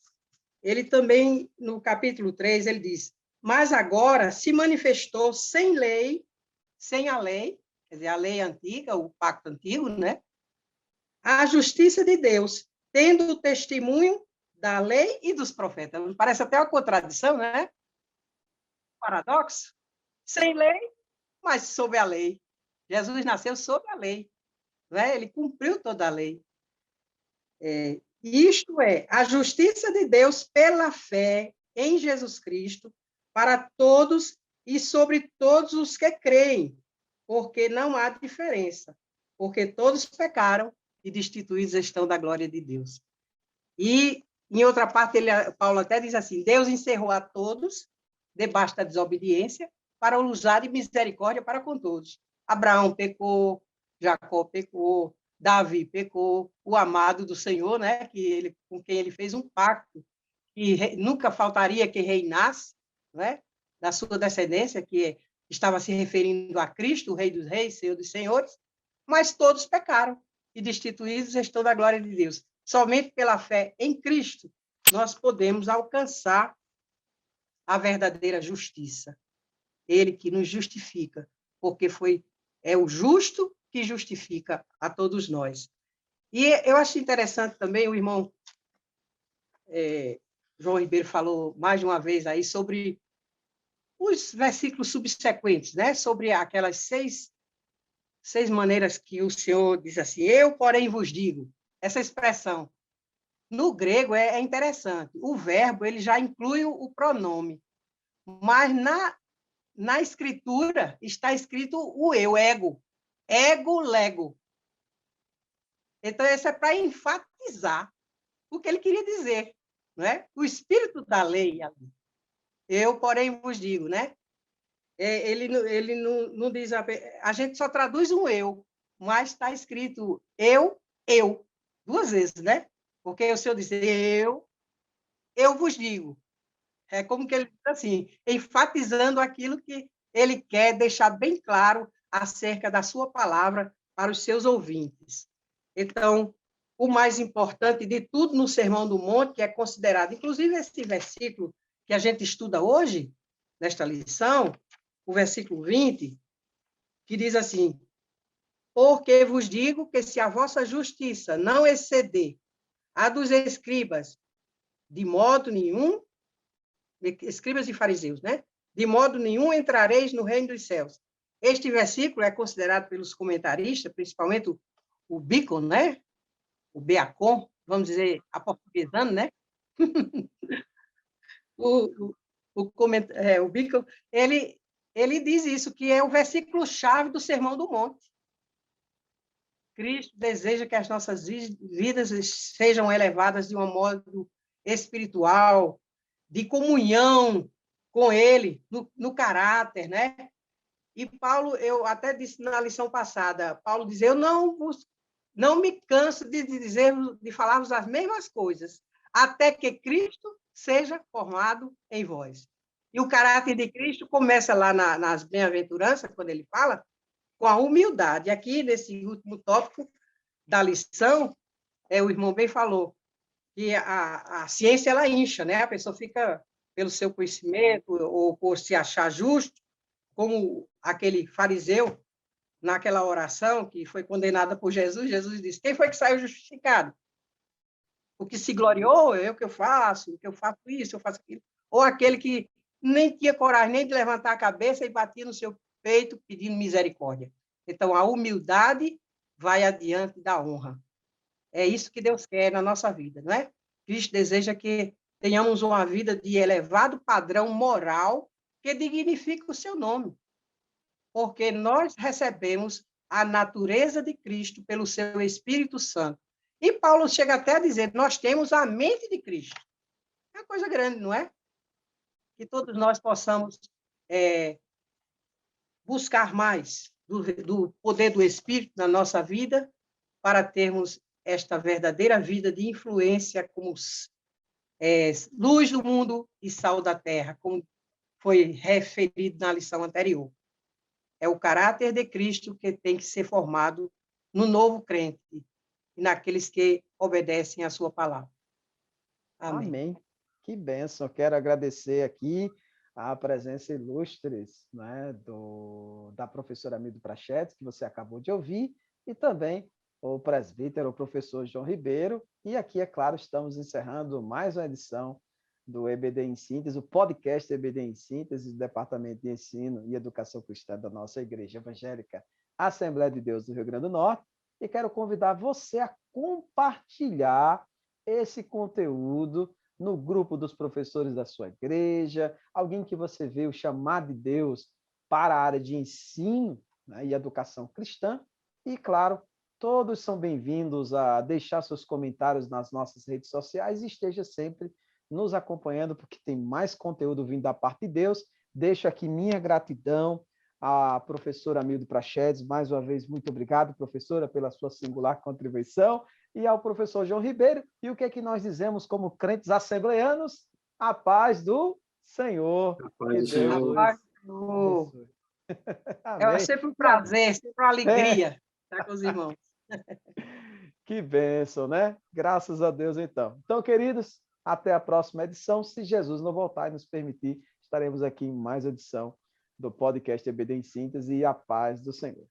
[SPEAKER 2] ele também, no capítulo 3, ele diz, mas agora se manifestou sem lei, sem a lei, quer dizer, a lei antiga, o pacto antigo, né? A justiça de Deus, tendo o testemunho da lei e dos profetas. Parece até uma contradição, né? Paradoxo. Sem lei, mas sob a lei. Jesus nasceu sob a lei, né? Ele cumpriu toda a lei. Isto é, a justiça de Deus pela fé em Jesus Cristo para todos e sobre todos os que creem, porque não há diferença, porque todos pecaram e destituídos estão da glória de Deus. E, em outra parte, Paulo até diz assim, Deus encerrou a todos, debaixo da desobediência, para usar de misericórdia para com todos. Abraão pecou, Jacó pecou, Davi pecou, o amado do Senhor, né, com quem ele fez um pacto, que nunca faltaria que reinasse, né, da sua descendência, que estava se referindo a Cristo, o Rei dos Reis, Senhor dos Senhores, mas todos pecaram e destituídos estão da glória de Deus. Somente pela fé em Cristo nós podemos alcançar a verdadeira justiça. Ele que nos justifica, porque é o justo que justifica a todos nós. E eu acho interessante também, o irmão João Ribeiro falou mais de uma vez aí sobre os versículos subsequentes, né? Sobre aquelas seis maneiras que o Senhor diz assim, eu, porém, vos digo. Essa expressão, no grego, é interessante. O verbo ele já inclui o pronome, mas na escritura está escrito o eu, ego, lego. Então, isso é para enfatizar o que ele queria dizer, não é? O espírito da lei, eu, porém, vos digo, né? Ele não diz, a gente só traduz um eu, mas está escrito eu, duas vezes, né? Porque o Senhor diz, eu vos digo. É como que ele diz assim, enfatizando aquilo que ele quer deixar bem claro acerca da sua palavra para os seus ouvintes. Então, o mais importante de tudo no Sermão do Monte, que é considerado, inclusive esse versículo que a gente estuda hoje, nesta lição, o versículo 20, que diz assim, porque vos digo que se a vossa justiça não exceder a dos escribas, de modo nenhum, escribas e fariseus, né? De modo nenhum entrareis no reino dos céus. Este versículo é considerado pelos comentaristas, principalmente o Bacon, né? O Beacon, vamos dizer, aportuguesando, né? o Bacon, ele diz isso, que é o versículo-chave do Sermão do Monte. Cristo deseja que as nossas vidas sejam elevadas de um modo espiritual, de comunhão com Ele, no caráter, né? E Paulo, eu até disse na lição passada, Paulo diz, eu não me canso de falarmos as mesmas coisas, até que Cristo seja formado em vós. E o caráter de Cristo começa lá nas bem-aventuranças, quando ele fala, com a humildade. Aqui, nesse último tópico da lição, o irmão bem falou, que a ciência, ela incha, né? A pessoa fica, pelo seu conhecimento, ou por se achar justo, como aquele fariseu, naquela oração que foi condenada por Jesus, Jesus disse, quem foi que saiu justificado? O que se gloriou, eu que eu faço isso, eu faço aquilo. Ou aquele que nem tinha coragem nem de levantar a cabeça e batia no seu peito pedindo misericórdia. Então, a humildade vai adiante da honra. É isso que Deus quer na nossa vida, não é? Cristo deseja que tenhamos uma vida de elevado padrão moral que dignifique o seu nome. Porque nós recebemos a natureza de Cristo pelo seu Espírito Santo. E Paulo chega até a dizer, nós temos a mente de Cristo. É uma coisa grande, não é? Que todos nós possamos buscar mais do poder do Espírito na nossa vida para termos esta verdadeira vida de influência como luz do mundo e sal da terra, como foi referido na lição anterior. É o caráter de Cristo que tem que ser formado no novo crente e naqueles que obedecem à sua palavra. Amém.
[SPEAKER 1] Amém. Que bênção. Quero agradecer aqui a presença ilustre, né, da professora Amildo Prachedes, que você acabou de ouvir, e também o presbítero, o professor João Ribeiro. E aqui, é claro, estamos encerrando mais uma edição do EBD em Síntese, o podcast EBD em Síntese, do Departamento de Ensino e Educação Cristã da nossa Igreja Evangélica Assembleia de Deus do Rio Grande do Norte. E quero convidar você a compartilhar esse conteúdo no grupo dos professores da sua igreja, alguém que você vê o chamado de Deus para a área de ensino, né, e educação cristã. E, claro, todos são bem-vindos a deixar seus comentários nas nossas redes sociais e esteja sempre nos acompanhando, porque tem mais conteúdo vindo da parte de Deus. Deixo aqui minha gratidão A professora Amilde Prachedes, mais uma vez, muito obrigado, professora, pela sua singular contribuição, e ao professor João Ribeiro. E o que é que nós dizemos como crentes assembleanos? A paz do Senhor.
[SPEAKER 3] A paz
[SPEAKER 1] Que
[SPEAKER 3] do
[SPEAKER 1] Deus
[SPEAKER 3] Senhor.
[SPEAKER 2] Rapaz,
[SPEAKER 1] abençoe.
[SPEAKER 2] é
[SPEAKER 1] Amém.
[SPEAKER 2] sempre um prazer, sempre uma
[SPEAKER 1] É,
[SPEAKER 2] alegria estar com os irmãos.
[SPEAKER 1] que bênção, né? Graças a Deus, então. Então, queridos, até a próxima edição. Se Jesus não voltar e nos permitir, estaremos aqui em mais edição do podcast EBD em Síntese e a paz do Senhor.